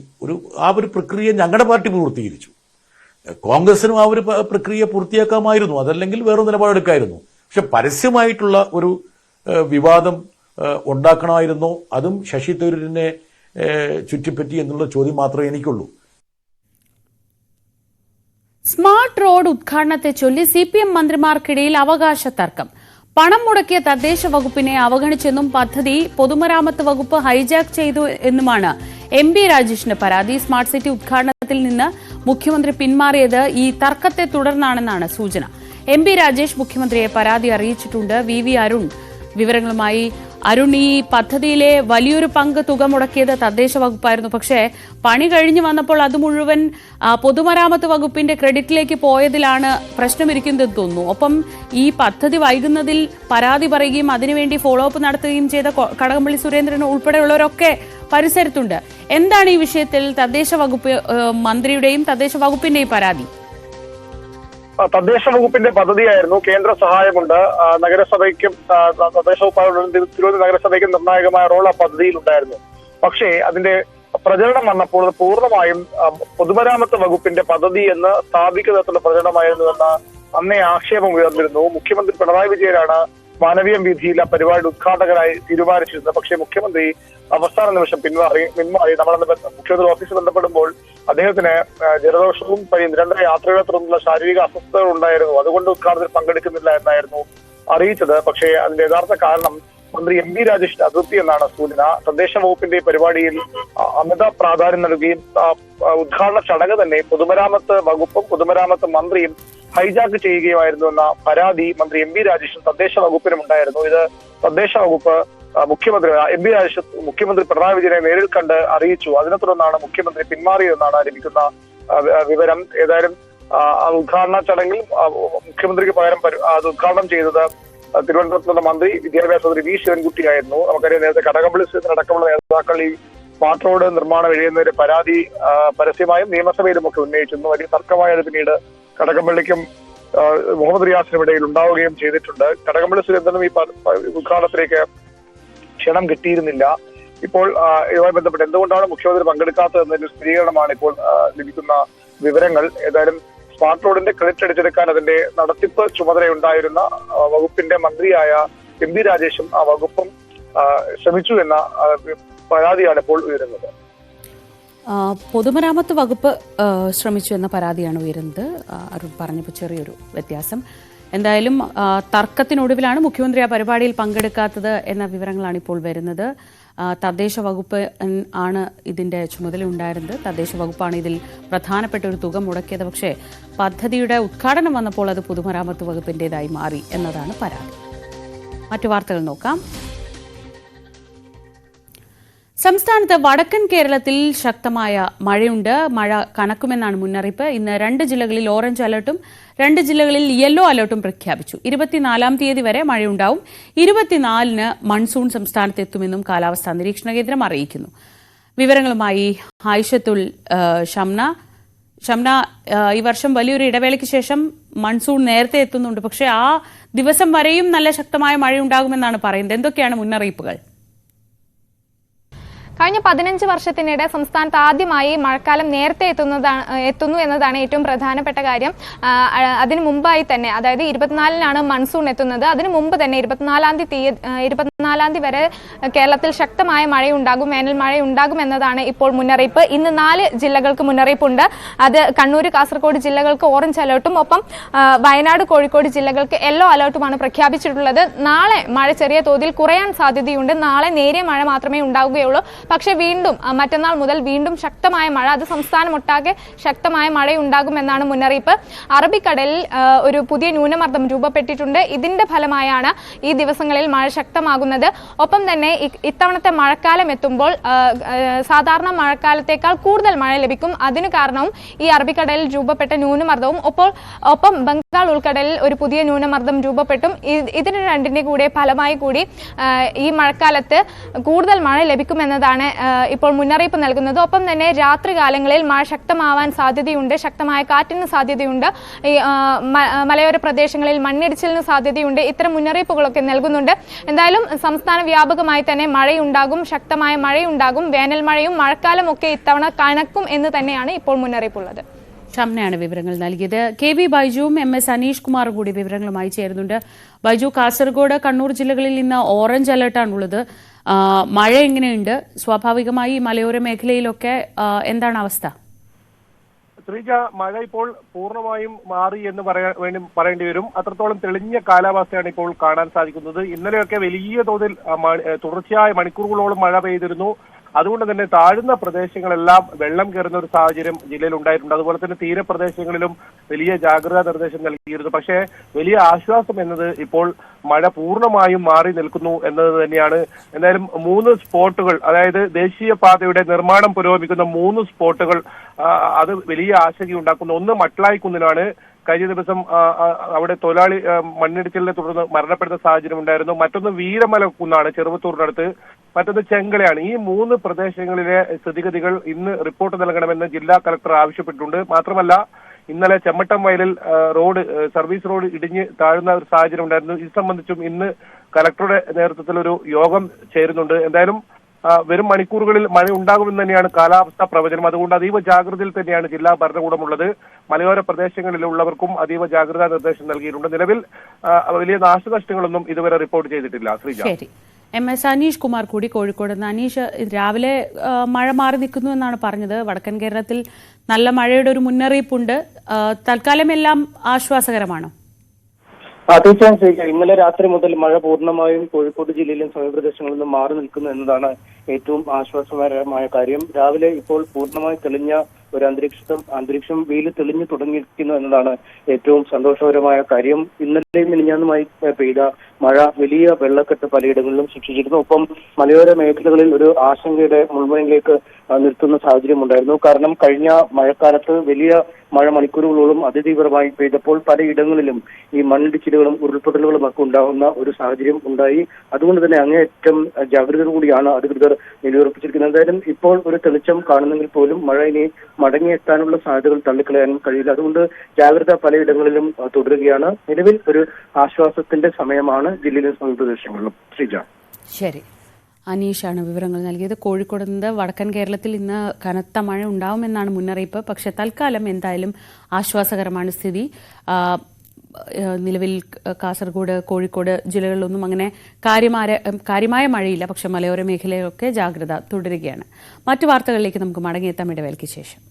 ആ ഒരു പ്രക്രിയ ഞങ്ങളുടെ പാർട്ടി പൂർത്തീകരിച്ചു. കോൺഗ്രസിനും ആ ഒരു പ്രക്രിയ പൂർത്തിയാക്കാമായിരുന്നു, അതല്ലെങ്കിൽ വേറെ നിലപാടെടുക്കായിരുന്നു. പക്ഷെ പരസ്യമായിട്ടുള്ള ഒരു വിവാദം ഉണ്ടാക്കണമായിരുന്നോ, അതും ശശി തരൂരിനെ ചുറ്റിപ്പറ്റി എന്നുള്ള ചോദ്യം മാത്രമേ എനിക്കുള്ളൂ. സ്മാർട്ട് റോഡ് ഉദ്ഘാടനത്തെ ചൊല്ലി CPM മന്ത്രിമാർക്കിടയിൽ അവകാശ തർക്കം. പണം മുടക്കിയ തദ്ദേശ വകുപ്പിനെ അവഗണിച്ചെന്നും പദ്ധതി പൊതുമരാമത്ത് വകുപ്പ് ഹൈജാക്ക് ചെയ്തു എന്നുമാണ് MP രാജേഷിന്റെ പരാതി. സ്മാർട്ട് സിറ്റി ഉദ്ഘാടനത്തിൽ നിന്ന് മുഖ്യമന്ത്രി പിന്മാറിയത് ഈ തർക്കത്തെ തുടർന്നാണെന്നാണ് സൂചന. MP രാജേഷ് മുഖ്യമന്ത്രിയെ പരാതി അറിയിച്ചിട്ടുണ്ട്. VV അരുൺ വിവരങ്ങളുമായി. അരുൺ, ഈ പദ്ധതിയിലെ വലിയൊരു പങ്ക് തുക മുടക്കിയത് തദ്ദേശ വകുപ്പായിരുന്നു. പക്ഷേ പണി കഴിഞ്ഞു വന്നപ്പോൾ അത് മുഴുവൻ പൊതുമരാമത്ത് വകുപ്പിന്റെ ക്രെഡിറ്റിലേക്ക് പോയതിലാണ് പ്രശ്നമിരിക്കുന്നതെന്ന് തോന്നുന്നു. ഒപ്പം ഈ പദ്ധതി വൈകുന്നതിൽ പരാതി പറയുകയും അതിനുവേണ്ടി ഫോളോ അപ്പ് നടത്തുകയും ചെയ്ത കടകംപള്ളി സുരേന്ദ്രൻ ഉൾപ്പെടെയുള്ളവരൊക്കെ പരിസരത്തുണ്ട്. എന്താണ് ഈ വിഷയത്തിൽ തദ്ദേശ വകുപ്പ് മന്ത്രിയുടെയും തദ്ദേശ വകുപ്പിന്റെയും പരാതി? തദ്ദേശ വകുപ്പിന്റെ പദ്ധതിയായിരുന്നു. കേന്ദ്ര സഹായമുണ്ട്. നഗരസഭയ്ക്കും തദ്ദേശ വകുപ്പായ തിരുവനന്തപുരം നഗരസഭയ്ക്കും നിർണായകമായ റോൾ ആ പദ്ധതിയിൽ ഉണ്ടായിരുന്നു. പക്ഷേ അതിന്റെ പ്രചരണം വന്നപ്പോൾ അത് പൂർണ്ണമായും പൊതുമരാമത്ത് വകുപ്പിന്റെ പദ്ധതി എന്ന് സ്ഥാപിക്കുന്നതിനുള്ള പ്രചരണമായിരുന്നുവെന്ന അന്നേ ആക്ഷേപം ഉയർന്നിരുന്നു. മുഖ്യമന്ത്രി പിണറായി വിജയനാണ് മാനവീയം വീഥിയിൽ ആ പരിപാടിയുടെ ഉദ്ഘാടകനായി തീരുമാനിച്ചിരുന്നത്. പക്ഷേ മുഖ്യമന്ത്രി അവസാന നിമിഷം പിന്മാറി. നമ്മളന്ന് മുഖ്യമന്ത്രി ഓഫീസിൽ ബന്ധപ്പെടുമ്പോൾ അദ്ദേഹത്തിന് ജലദോഷവും നിരന്തര യാത്രകളെ തുടർന്നുള്ള ശാരീരിക അസ്വസ്ഥതകൾ ഉണ്ടായിരുന്നു. അതുകൊണ്ട് ഉദ്ഘാടനത്തിൽ പങ്കെടുക്കുന്നില്ല എന്നായിരുന്നു അറിയിച്ചത്. പക്ഷേ അതിന്റെ യഥാർത്ഥ കാരണം മന്ത്രി MP രാജേഷിന്റെ അതൃപ്തി എന്നാണ് സൂചന. തദ്ദേശ വകുപ്പിന്റെ പരിപാടിയിൽ അമിത പ്രാധാന്യം നൽകുകയും ഉദ്ഘാടന ചടങ്ങ് തന്നെ പൊതുമരാമത്ത് വകുപ്പും പൊതുമരാമത്ത് മന്ത്രിയും ഹൈജാക്ക് ചെയ്യുകയുമായിരുന്നു എന്ന പരാതി മന്ത്രി MP രാജേഷും തദ്ദേശ വകുപ്പിനും ഉണ്ടായിരുന്നു. ഇത് തദ്ദേശ വകുപ്പ് മുഖ്യമന്ത്രി MP രാജേഷ് മുഖ്യമന്ത്രി പിണറായി വിജയനെ നേരിൽ കണ്ട് അറിയിച്ചു. അതിനെ തുടർന്നാണ് മുഖ്യമന്ത്രി പിന്മാറിയതെന്നാണ് ലഭിക്കുന്ന വിവരം. ഏതായാലും ഉദ്ഘാടന ചടങ്ങിൽ മുഖ്യമന്ത്രിക്ക് പകരം അത് ഉദ്ഘാടനം ചെയ്തത് തിരുവനന്തപുരത്തുള്ള മന്ത്രി വിദ്യാഭ്യാസ മന്ത്രി V ശിവൻകുട്ടിയായിരുന്നു. നമുക്കറിയാം, നേരത്തെ കടകംപള്ളി സുരേന്ദ്രനടക്കമുള്ള നേതാക്കൾ ഈ സ്മാർട്ട് റോഡ് നിർമ്മാണം എഴുതുന്നതിന്റെ പരാതി പരസ്യമായും നിയമസഭയിലും ഒക്കെ ഉന്നയിച്ചിരുന്നു. വലിയ തർക്കമായത് പിന്നീട് കടകംപള്ളിക്കും മുഹമ്മദ് റിയാസിനും ഇടയിൽ ഉണ്ടാവുകയും ചെയ്തിട്ടുണ്ട്. കടകംപള്ളി സുരേന്ദ്രനും ഈ ഉദ്ഘാടനത്തിലേക്ക് ക്ഷണം കിട്ടിയിരുന്നില്ല. ഇപ്പോൾ ഇതുമായി ബന്ധപ്പെട്ട് എന്തുകൊണ്ടാണ് മുഖ്യമന്ത്രി പങ്കെടുക്കാത്തത് എന്നതിന്റെ സ്ഥിരീകരണമാണ് ഇപ്പോൾ ലഭിക്കുന്ന വിവരങ്ങൾ. ഏതായാലും സ്മാർട്ട് റോഡിന്റെ ക്രെഡിറ്റ് അടിച്ചെടുക്കാൻ അതിന്റെ നടത്തിപ്പ് ചുമതലയുണ്ടായിരുന്ന വകുപ്പിന്റെ മന്ത്രിയായ MP രാജേഷും ആ വകുപ്പും ശ്രമിച്ചു എന്ന പരാതിയാണ് ഇപ്പോൾ ഉയരുന്നത്. പൊതുമരാമത്ത് വകുപ്പ് ശ്രമിച്ചു എന്ന പരാതിയാണ് ഉയരുന്നത്. അരുൺ പറഞ്ഞപ്പോൾ ചെറിയൊരു വ്യത്യാസം. എന്തായാലും തർക്കത്തിനൊടുവിലാണ് മുഖ്യമന്ത്രി ആ പരിപാടിയിൽ പങ്കെടുക്കാത്തത് എന്ന വിവരങ്ങളാണ് ഇപ്പോൾ വരുന്നത്. തദ്ദേശ വകുപ്പ് ആണ് ഇതിന്റെ ചുമതല ഉണ്ടായിരുന്നത്. തദ്ദേശ വകുപ്പാണ് ഇതിൽ പ്രധാനപ്പെട്ട ഒരു തുക മുടക്കിയത്. പക്ഷേ പദ്ധതിയുടെ ഉദ്ഘാടനം വന്നപ്പോൾ അത് പൊതുമരാമത്ത് വകുപ്പിന്റേതായി മാറി എന്നതാണ് പരാതി. മറ്റു വാർത്തകൾ നോക്കാം. സംസ്ഥാനത്ത് വടക്കൻ കേരളത്തിൽ ശക്തമായ മഴയുണ്ട്. മഴ കനക്കുമെന്നാണ് മുന്നറിയിപ്പ്. ഇന്ന് 2 ജില്ലകളിൽ ഓറഞ്ച് അലർട്ടും 2 ജില്ലകളിൽ യെല്ലോ അലർട്ടും പ്രഖ്യാപിച്ചു. 24-ാം തീയതി വരെ മഴയുണ്ടാവും. 24-ന് മൺസൂൺ സംസ്ഥാനത്ത് എത്തുമെന്നും കാലാവസ്ഥാ നിരീക്ഷണ കേന്ദ്രം അറിയിക്കുന്നു. വിവരങ്ങളുമായി ആയിഷത്തുൽ ഷംന, ഈ വർഷം വലിയൊരു ഇടവേളയ്ക്ക് ശേഷം മൺസൂൺ നേരത്തെ എത്തുന്നുണ്ട്. പക്ഷേ ആ ദിവസം വരെയും നല്ല ശക്തമായ മഴയുണ്ടാകുമെന്നാണ് പറയുന്നത്. എന്തൊക്കെയാണ് മുന്നറിയിപ്പുകൾ? കഴിഞ്ഞ 15 വർഷത്തിനിടെ സംസ്ഥാനത്ത് ആദ്യമായി മഴക്കാലം നേരത്തെ എത്തുന്നു എന്നതാണ് ഏറ്റവും പ്രധാനപ്പെട്ട കാര്യം. അതിനു മുമ്പായി തന്നെ, അതായത് 24-നാണ് മൺസൂൺ എത്തുന്നത്. അതിനു മുമ്പ് തന്നെ 24-ാം തീയതി വരെ കേരളത്തിൽ ശക്തമായ മഴയുണ്ടാകും, വേനൽ മഴയുണ്ടാകും എന്നതാണ് ഇപ്പോൾ മുന്നറിയിപ്പ്. ഇന്ന് 4 ജില്ലകൾക്ക് മുന്നറിയിപ്പുണ്ട്. അത് കണ്ണൂർ, കാസർഗോഡ് ജില്ലകൾക്ക് ഓറഞ്ച് അലർട്ടും ഒപ്പം വയനാട്, കോഴിക്കോട് ജില്ലകൾക്ക് യെല്ലോ അലർട്ടുമാണ് പ്രഖ്യാപിച്ചിട്ടുള്ളത്. നാളെ മഴ ചെറിയ തോതിൽ കുറയാൻ സാധ്യതയുണ്ട്. നാളെ നേരിയ മഴ മാത്രമേ ഉണ്ടാവുകയുള്ളൂ. പക്ഷേ വീണ്ടും മറ്റന്നാൾ മുതൽ വീണ്ടും ശക്തമായ മഴ, അത് സംസ്ഥാനമൊട്ടാകെ ശക്തമായ മഴയുണ്ടാകുമെന്നാണ് മുന്നറിയിപ്പ്. അറബിക്കടലിൽ ഒരു പുതിയ ന്യൂനമർദ്ദം രൂപപ്പെട്ടിട്ടുണ്ട്. ഇതിന്റെ ഫലമായാണ് ഈ ദിവസങ്ങളിൽ മഴ ശക്തമാകുന്നത്. ഒപ്പം തന്നെ ഇത്തവണത്തെ മഴക്കാലം എത്തുമ്പോൾ സാധാരണ മഴക്കാലത്തേക്കാൾ കൂടുതൽ മഴ ലഭിക്കും. അതിനു കാരണവും ഈ അറബിക്കടലിൽ രൂപപ്പെട്ട ന്യൂനമർദ്ദവും ഒപ്പം ബംഗാൾ ഉൾക്കടലിൽ ഒരു പുതിയ ന്യൂനമർദ്ദം രൂപപ്പെട്ടും ഇതിന് രണ്ടിന്റെ കൂടെ ഫലമായി കൂടി ഈ മഴക്കാലത്ത് കൂടുതൽ മഴ ലഭിക്കുമെന്നതാണ് ഇപ്പോൾ മുന്നറിയിപ്പ് നൽകുന്നത്. ഒപ്പം തന്നെ രാത്രികാലങ്ങളിൽ മഴ ശക്തമാവാൻ സാധ്യതയുണ്ട്, ശക്തമായ കാറ്റിന് സാധ്യതയുണ്ട്, ഈ മലയോര പ്രദേശങ്ങളിൽ മണ്ണിടിച്ചിലിന് സാധ്യതയുണ്ട്. ഇത്തരം മുന്നറിയിപ്പുകളൊക്കെ നൽകുന്നുണ്ട്. എന്തായാലും സംസ്ഥാന വ്യാപകമായി തന്നെ മഴയുണ്ടാകും, ശക്തമായ മഴയുണ്ടാകും. വേനൽ മഴയും മഴക്കാലം ഒക്കെ ഇത്തവണ കണക്കും എന്ന് തന്നെയാണ് ഇപ്പോൾ മുന്നറിയിപ്പുള്ളത്. ഷംനയാണ് വിവരങ്ങൾ നൽകിയത്. KV ബൈജുവും MS അനീഷ് കുമാറും കൂടി വിവരങ്ങളുമായി ചേരുന്നുണ്ട്. ബൈജു, കാസർഗോഡ്, കണ്ണൂർ ജില്ലകളിൽ ഇന്ന് ഓറഞ്ച് അലർട്ടാണുള്ളത്. മഴ എങ്ങനെയുണ്ട്? സ്വാഭാവികമായി മലയോര മേഖലയിലൊക്കെ എന്താണ് അവസ്ഥ? ശ്രീജ, മഴ ഇപ്പോൾ പൂർണ്ണമായും മാറി എന്ന് പറയേണ്ടി വരും. അത്രത്തോളം തെളിഞ്ഞ കാലാവസ്ഥയാണ് ഇപ്പോൾ കാണാൻ സാധിക്കുന്നത്. ഇന്നലെയൊക്കെ വലിയ തോതിൽ തുടർച്ചയായ മണിക്കൂറുകളോളം മഴ പെയ്തിരുന്നു. അതുകൊണ്ട് തന്നെ താഴ്ന്ന പ്രദേശങ്ങളെല്ലാം വെള്ളം കയറുന്ന ഒരു സാഹചര്യം ജില്ലയിൽ ഉണ്ടായിട്ടുണ്ട്. അതുപോലെ തന്നെ തീരപ്രദേശങ്ങളിലും വലിയ ജാഗ്രതാ നിർദ്ദേശം നൽകിയിരുന്നു. പക്ഷേ വലിയ ആശ്വാസം എന്നത് ഇപ്പോൾ മഴ പൂർണ്ണമായും മാറി നിൽക്കുന്നു എന്നത് തന്നെയാണ്. എന്തായാലും 3 സ്പോട്ടുകൾ, അതായത് ദേശീയപാതയുടെ നിർമ്മാണം പുരോഗമിക്കുന്ന 3 സ്പോട്ടുകൾ, അത് വലിയ ആശങ്കയുണ്ടാക്കുന്നു. ഒന്ന് മട്ട്ലായിക്കുന്നിലാണ്. കഴിഞ്ഞ ദിവസം അവിടെ തൊഴിലാളി മണ്ണിടിച്ചിലിനെ തുടർന്ന് മരണപ്പെടുന്ന സാഹചര്യം ഉണ്ടായിരുന്നു. മറ്റൊന്ന് വീരമല കുന്നാണ്, ചെറുവത്തൂരിനടുത്ത്. മറ്റൊന്ന് ചെങ്കളയാണ്. ഈ 3 പ്രദേശങ്ങളിലെ സ്ഥിതിഗതികൾ ഇന്ന് റിപ്പോർട്ട് നൽകണമെന്ന് ജില്ലാ കളക്ടർ ആവശ്യപ്പെട്ടിട്ടുണ്ട്. മാത്രമല്ല, ഇന്നലെ ചെമ്മട്ടം വയലിൽ സർവീസ് റോഡ് ഇടിഞ്ഞ് താഴുന്ന ഒരു സാഹചര്യം ഉണ്ടായിരുന്നു. ഇത് സംബന്ധിച്ചും ഇന്ന് കളക്ടറുടെ നേതൃത്വത്തിൽ ഒരു യോഗം ചേരുന്നുണ്ട്. എന്തായാലും വരും മണിക്കൂറുകളിൽ മഴ ഉണ്ടാകുമെന്ന് തന്നെയാണ് കാലാവസ്ഥാ പ്രവചനം. അതുകൊണ്ട് അതീവ ജാഗ്രതയിൽ തന്നെയാണ് ജില്ലാ ഭരണകൂടമുള്ളത്. മലയോര പ്രദേശങ്ങളിലുള്ളവർക്കും അതീവ ജാഗ്രതാ നിർദ്ദേശം നൽകിയിട്ടുണ്ട്. നിലവിൽ വലിയ നാശനഷ്ടങ്ങളൊന്നും ഇതുവരെ റിപ്പോർട്ട് ചെയ്തിട്ടില്ല. ശ്രീജ, MS അനീഷ് കുമാർ കൂടി കോഴിക്കോട് നിന്ന്. അനീഷ്, രാവിലെ മഴ മാറി നിൽക്കുന്നു എന്നാണ് പറഞ്ഞത്. വടക്കൻ കേരളത്തിൽ നല്ല മഴയുടെ ഒരു മുന്നറിയിപ്പുണ്ട്. തൽക്കാലം എല്ലാം ആശ്വാസകരമാണോ? തീർച്ചയായും ശരിക്കും. ഇന്നലെ രാത്രി മുതൽ മഴ പൂർണ്ണമായും കോഴിക്കോട് ജില്ലയിലും സമീപപ്രദേശങ്ങളിൽ നിന്നും മാറി നിൽക്കുന്നു എന്നതാണ് ഏറ്റവും ആശ്വാസകരമായ കാര്യം. രാവിലെ ഇപ്പോൾ പൂർണ്ണമായി തെളിഞ്ഞ ഒരു അന്തരീക്ഷം വെയിൽ തെളിഞ്ഞു തുടങ്ങിയിരിക്കുന്നു എന്നതാണ് ഏറ്റവും സന്തോഷകരമായ കാര്യം. ഇന്നലെയും മിനിഞ്ഞാന്നുമായി പെയ്ത മഴ വലിയ വെള്ളക്കെട്ട് പലയിടങ്ങളിലും സൃഷ്ടിച്ചിരുന്നു. ഒപ്പം മലയോര മേഖലകളിൽ ഒരു ആശങ്കയുടെ മുൾമുനയിലേക്ക് നിർത്തുന്ന സാഹചര്യം ഉണ്ടായിരുന്നു. കാരണം കഴിഞ്ഞ മഴക്കാലത്ത് വലിയ മഴ മണിക്കൂറുകളോളം അതിതീവ്രമായി പെയ്തപ്പോൾ പലയിടങ്ങളിലും ഈ മണ്ണിടിച്ചിലുകളും ഉരുൾപൊട്ടലുകളും ഒക്കെ ഉണ്ടാകുന്ന ഒരു സാഹചര്യം ഉണ്ടായി. അതുകൊണ്ട് തന്നെ അങ്ങേയറ്റം ജാഗ്രത കൂടിയാണ് അധികൃതർ നിലയുറപ്പിച്ചിരിക്കുന്നത്. എന്തായാലും ഇപ്പോൾ ഒരു തെളിച്ചം കാണുന്നെങ്കിൽ പോലും മഴ ഇനി മടങ്ങിയെത്താനുള്ള സാധ്യതകൾ തള്ളിക്കളയാനും കഴിയില്ല. അതുകൊണ്ട് ജാഗ്രത പലയിടങ്ങളിലും തുടരുകയാണ്. നിലവിൽ ഒരു ആശ്വാസത്തിന്റെ സമയമാണ് ജില്ലയിലെ സമീപപ്രദേശങ്ങളിലും. ശ്രീജ, ശരി. അനീഷാണ് വിവരങ്ങൾ നൽകിയത്. കോഴിക്കോട് നിന്ന്. വടക്കൻ കേരളത്തിൽ ഇന്ന് കനത്ത മഴ ഉണ്ടാവുമെന്നാണ് മുന്നറിയിപ്പ്. പക്ഷെ തൽക്കാലം എന്തായാലും ആശ്വാസകരമാണ് സ്ഥിതി. നിലവിൽ കാസർഗോഡ്, കോഴിക്കോട് ജില്ലകളിലൊന്നും അങ്ങനെ കാര്യമായ മഴയില്ല. പക്ഷെ മലയോര മേഖലയിലൊക്കെ ജാഗ്രത തുടരുകയാണ്. മറ്റു വാർത്തകളിലേക്ക് നമുക്ക് മടങ്ങിയെത്താം ഇടവേളയ്ക്ക് ശേഷം.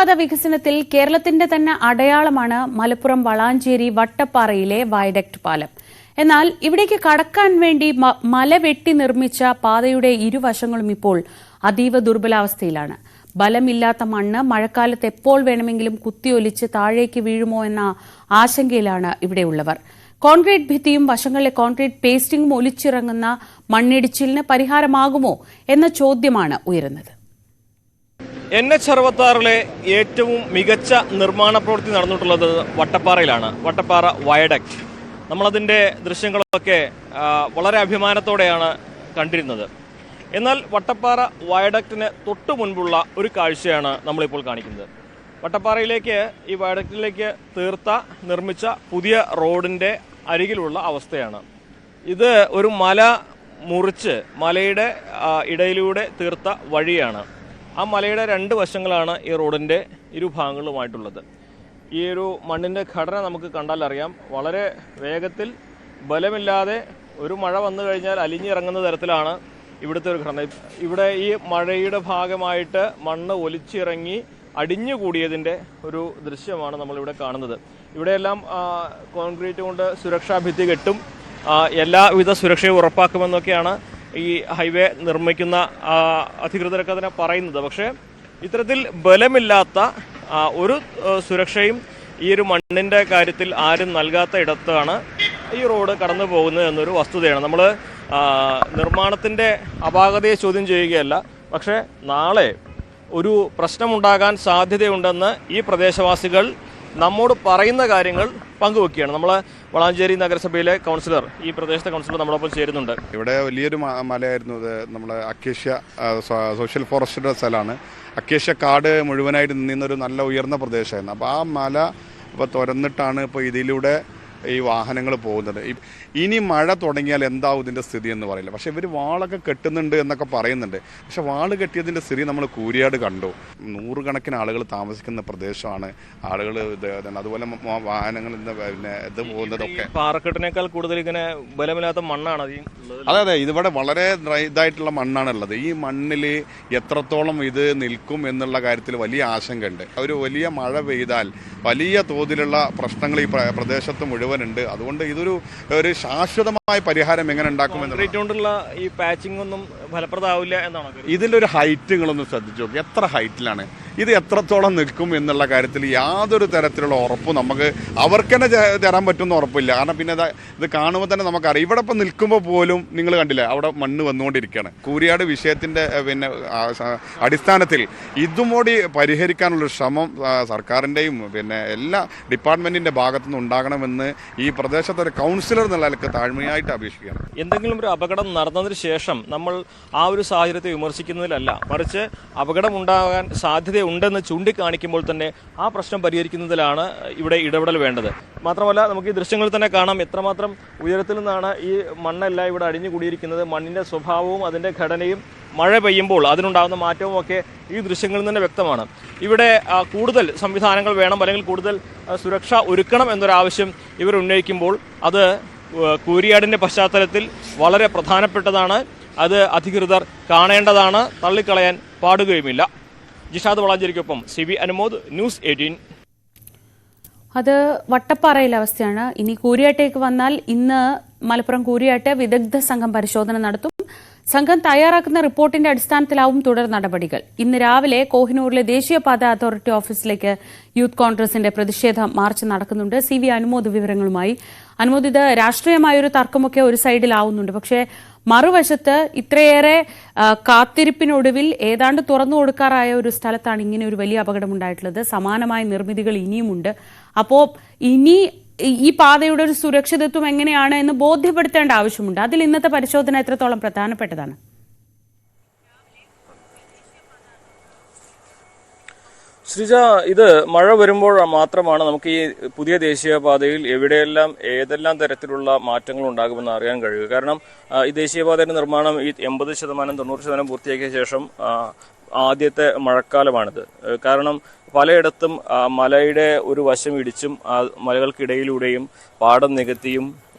ദേശീയപാത വികസനത്തിൽ കേരളത്തിന്റെ തന്നെ അടയാളമാണ് മലപ്പുറം വളാഞ്ചേരി വട്ടപ്പാറയിലെ വയഡക്ട് പാലം. എന്നാൽ ഇവിടേക്ക് കടക്കാൻ വേണ്ടി മല വെട്ടി നിർമ്മിച്ച പാതയുടെ ഇരുവശങ്ങളും ഇപ്പോൾ അതീവ ദുർബലാവസ്ഥയിലാണ്. ബലമില്ലാത്ത മണ്ണ് മഴക്കാലത്ത് എപ്പോൾ വേണമെങ്കിലും കുത്തിയൊലിച്ച് താഴേക്ക് വീഴുമോ എന്ന ആശങ്കയിലാണ് ഇവിടെയുള്ളവർ. കോൺക്രീറ്റ് ഭിത്തിയും വശങ്ങളിലെ കോൺക്രീറ്റ് പേസ്റ്റിംഗും ഒലിച്ചിറങ്ങുന്ന മണ്ണിടിച്ചിലിന് പരിഹാരമാകുമോ എന്ന ചോദ്യമാണ് ഉയരുന്നത്. NH-66 ഏറ്റവും മികച്ച നിർമ്മാണ പ്രവൃത്തി നടന്നിട്ടുള്ളത് വട്ടപ്പാറയിലാണ്. വട്ടപ്പാറ വയഡക്ട്. നമ്മളതിൻ്റെ ദൃശ്യങ്ങളൊക്കെ വളരെ അഭിമാനത്തോടെയാണ് കണ്ടിരുന്നത്. എന്നാൽ വട്ടപ്പാറ വയഡക്റ്റിന് തൊട്ടു മുൻപുള്ള ഒരു കാഴ്ചയാണ് നമ്മളിപ്പോൾ കാണിക്കുന്നത്. വട്ടപ്പാറയിലേക്ക് ഈ വയഡക്റ്റിലേക്ക് നിർമ്മിച്ച പുതിയ റോഡിൻ്റെ അരികിലുള്ള അവസ്ഥയാണ് ഇത്. ഒരു മല മുറിച്ച് മലയുടെ ഇടയിലൂടെ തീർത്ത വഴിയാണ്. ആ മലയുടെ രണ്ട് വശങ്ങളാണ് ഈ റോഡിൻ്റെ ഇരുഭാഗങ്ങളുമായിട്ടുള്ളത്. ഈ ഒരു മണ്ണിൻ്റെ ഘടന നമുക്ക് കണ്ടാൽ അറിയാം. വളരെ വേഗത്തിൽ ബലമില്ലാതെ ഒരു മഴ വന്നു കഴിഞ്ഞാൽ അലിഞ്ഞിറങ്ങുന്ന തരത്തിലാണ് ഇവിടുത്തെ ഒരു ഘടന. ഇവിടെ ഈ മഴയുടെ ഭാഗമായിട്ട് മണ്ണ് ഒലിച്ചിറങ്ങി അടിഞ്ഞുകൂടിയതിൻ്റെ ഒരു ദൃശ്യമാണ് നമ്മളിവിടെ കാണുന്നത്. ഇവിടെയെല്ലാം കോൺക്രീറ്റ് കൊണ്ട് സുരക്ഷാ ഭിത്തി കെട്ടും, എല്ലാവിധ സുരക്ഷയും ഉറപ്പാക്കുമെന്നൊക്കെയാണ് ഈ ഹൈവേ നിർമ്മിക്കുന്ന അധികൃതരൊക്കെ അതിനെ പറയുന്നത്. പക്ഷേ ഇത്തരത്തിൽ ബലമില്ലാത്ത ഒരു സുരക്ഷയും ഈ ഒരു മണ്ണിൻ്റെ കാര്യത്തിൽ ആരും നൽകാത്ത ഇടത്താണ് ഈ റോഡ് കടന്നു പോകുന്നത് എന്നൊരു വസ്തുതയാണ്. നമ്മൾ നിർമ്മാണത്തിൻ്റെ അപാകതയെ ചോദ്യം ചെയ്യുകയല്ല, പക്ഷേ നാളെ ഒരു പ്രശ്നമുണ്ടാകാൻ സാധ്യതയുണ്ടെന്ന് ഈ പ്രദേശവാസികൾ നമ്മോട് പറയുന്ന കാര്യങ്ങൾ പങ്കുവെക്കുകയാണ്. നമ്മൾ വളാഞ്ചേരി നഗരസഭയിലെ കൗൺസിലർ, ഈ പ്രദേശത്തെ കൗൺസിലർ നമ്മളൊപ്പം ചേരുന്നുണ്ട്. ഇവിടെ വലിയൊരു മലയായിരുന്നു ഇത്. നമ്മുടെ അക്കേഷ്യ സോഷ്യൽ ഫോറസ്റ്റിൻ്റെ സ്ഥലമാണ്. അക്കേഷ്യ കാട് മുഴുവനായിട്ട് നിന്നൊരു നല്ല ഉയർന്ന പ്രദേശമായിരുന്നു. അപ്പോൾ ആ മല ഇപ്പോൾ തുറന്നിട്ടാണ് ഇപ്പോൾ ഇതിലൂടെ ഈ വാഹനങ്ങൾ പോകുന്നത്. ഇനി മഴ തുടങ്ങിയാൽ എന്താവും ഇതിൻ്റെ സ്ഥിതി എന്ന് പറയില്ല. പക്ഷേ ഇവർ വാളൊക്കെ കെട്ടുന്നുണ്ട് എന്നൊക്കെ പറയുന്നുണ്ട്. പക്ഷെ വാള് കെട്ടിയതിൻ്റെ സ്ഥിതി നമ്മൾ കൂരിയാട് കണ്ടു. 100 കണക്കിന് ആളുകൾ താമസിക്കുന്ന പ്രദേശമാണ്. ആളുകൾ അതുപോലെ വാഹനങ്ങൾ പിന്നെ ഇത് പോകുന്നതൊക്കെ പാറക്കെട്ടിനേക്കാൾ കൂടുതൽ ഇങ്ങനെ ബലമില്ലാത്ത മണ്ണാണ്. അതെ, ഇതിവിടെ വളരെ ഇതായിട്ടുള്ള മണ്ണാണുള്ളത്. ഈ മണ്ണിൽ എത്രത്തോളം ഇത് നിൽക്കും എന്നുള്ള കാര്യത്തിൽ വലിയ ആശങ്കയുണ്ട്. ഒരു വലിയ മഴ പെയ്താൽ വലിയ തോതിലുള്ള പ്രശ്നങ്ങൾ ഈ പ്രദേശത്ത് മുഴുവനുണ്ട്. അതുകൊണ്ട് ഇതൊരു ശാശ്വതമായ പരിഹാരം എങ്ങനെ ഉണ്ടാക്കുമെന്നുള്ള ഈ പാച്ചിങ് ഒന്നും ഫലപ്രദമാവില്ല എന്നാണ്. ഇതിൻ്റെ ഒരു ഹൈറ്റുകളൊന്ന് ശ്രദ്ധിച്ചു നോക്കി. എത്ര ഹൈറ്റിലാണ് ഇത്, എത്രത്തോളം നിൽക്കും എന്നുള്ള കാര്യത്തിൽ യാതൊരു തരത്തിലുള്ള ഉറപ്പും നമുക്ക് അവർക്ക് തന്നെ തരാൻ പറ്റുമെന്ന് ഉറപ്പില്ല. കാരണം പിന്നെ ഇത് കാണുമ്പോൾ തന്നെ നമുക്കറിയാം. ഇവിടെ ഇപ്പം നിൽക്കുമ്പോൾ പോലും നിങ്ങൾ കണ്ടില്ലേ, അവിടെ മണ്ണ് വന്നുകൊണ്ടിരിക്കുകയാണ്. കൂരിയാട് വിഷയത്തിൻ്റെ പിന്നെ അടിസ്ഥാനത്തിൽ ഇതുമൂടി പരിഹരിക്കാനുള്ളൊരു ശ്രമം സർക്കാരിൻ്റെയും പിന്നെ എല്ലാ ഡിപ്പാർട്ട്മെൻറ്റിൻ്റെ ഭാഗത്തുനിന്ന് ഉണ്ടാകണമെന്ന് ഈ പ്രദേശത്തെ ഒരു കൗൺസിലർ എന്നുള്ള നിലയ്ക്ക് താഴ്മയായിട്ട് അപേക്ഷിക്കുകയാണ്. എന്തെങ്കിലും ഒരു അപകടം നടന്നതിന് ശേഷം നമ്മൾ ആ ഒരു സാഹചര്യത്തെ വിമർശിക്കുന്നതിലല്ല, മറിച്ച് അപകടമുണ്ടാകാൻ സാധ്യതയുണ്ടെന്ന് ചൂണ്ടിക്കാണിക്കുമ്പോൾ തന്നെ ആ പ്രശ്നം പരിഹരിക്കുന്നതിലാണ് ഇവിടെ ഇടപെടൽ വേണ്ടത്. മാത്രമല്ല, നമുക്ക് ഈ ദൃശ്യങ്ങളിൽ തന്നെ കാണാം എത്രമാത്രം ഉയരത്തിൽ നിന്നാണ് ഈ മണ്ണെല്ലാം ഇവിടെ അടിഞ്ഞുകൂടിയിരിക്കുന്നത്. മണ്ണിൻ്റെ സ്വഭാവവും അതിൻ്റെ ഘടനയും മഴ പെയ്യുമ്പോൾ അതിനുണ്ടാകുന്ന മാറ്റവും ഒക്കെ ഈ ദൃശ്യങ്ങളിൽ തന്നെ വ്യക്തമാണ്. ഇവിടെ കൂടുതൽ സംവിധാനങ്ങൾ വേണം, അല്ലെങ്കിൽ കൂടുതൽ സുരക്ഷ ഒരുക്കണം എന്നൊരാവശ്യം ഇവർ ഉന്നയിക്കുമ്പോൾ അത് കൂരിയാടിൻ്റെ പശ്ചാത്തലത്തിൽ വളരെ പ്രധാനപ്പെട്ടതാണ്. അത് അധികൃതർ കാണേണ്ടതാണ്, തള്ളിക്കളയാൻ പാടുകയുമില്ല. ജിഷാദ് വളാഞ്ചേരിക്കൊപ്പം CB അനുമോദ്, ന്യൂസ് 18. അത് വട്ടപ്പാറയിലെ അവസ്ഥയാണ്. ഇനി കൂരിയാട്ടേക്ക് വന്നാൽ ഇന്ന് മലപ്പുറം കൂരിയാട്ട് വിദഗ്ധ സംഘം പരിശോധന നടത്തും. സംഘം തയ്യാറാക്കുന്ന റിപ്പോർട്ടിന്റെ അടിസ്ഥാനത്തിലാവും തുടർ നടപടികൾ. ഇന്ന് രാവിലെ കോഹിനൂറിലെ ദേശീയപാത അതോറിറ്റി ഓഫീസിലേക്ക് യൂത്ത് കോൺഗ്രസിന്റെ പ്രതിഷേധ മാർച്ച് നടക്കുന്നുണ്ട്. CB അനുമോദ് വിവരങ്ങളുമായി. അനുമോദ്, ഇത് രാഷ്ട്രീയമായൊരു തർക്കമൊക്കെ ഒരു സൈഡിലാവുന്നുണ്ട്. പക്ഷേ മറുവശത്ത് ഇത്രയേറെ കാത്തിരിപ്പിനൊടുവിൽ ഏതാണ്ട് തുറന്നു കൊടുക്കാറായ ഒരു സ്ഥലത്താണ് ഇങ്ങനെ ഒരു വലിയ അപകടമുണ്ടായിട്ടുള്ളത്. സമാനമായ നിർമ്മിതികൾ ഇനിയുമുണ്ട്. അപ്പോൾ ഇനി ഈ പാതയുടെ ഒരു സുരക്ഷിതത്വം എങ്ങനെയാണ് എന്ന് ബോധ്യപ്പെടുത്തേണ്ട ആവശ്യമുണ്ട്. അതിൽ ഇന്നത്തെ പരിശോധന എത്രത്തോളം പ്രധാനപ്പെട്ടതാണ്? ശ്രീജ, ഇത് മഴ വരുമ്പോൾ മാത്രമാണ് നമുക്ക് ഈ പുതിയ ദേശീയപാതയിൽ എവിടെയെല്ലാം ഏതെല്ലാം തരത്തിലുള്ള മാറ്റങ്ങൾ ഉണ്ടാകുമെന്ന് അറിയാൻ കഴിയുക. കാരണം ഈ ദേശീയപാതയുടെ നിർമ്മാണം ഈ 80% 90% പൂർത്തിയാക്കിയ ശേഷം ആദ്യത്തെ മഴക്കാലമാണിത്. കാരണം പലയിടത്തും മലയുടെ ഒരു വശം ഇടിച്ചും മലകൾക്കിടയിലൂടെയും പാടം നികത്തിയും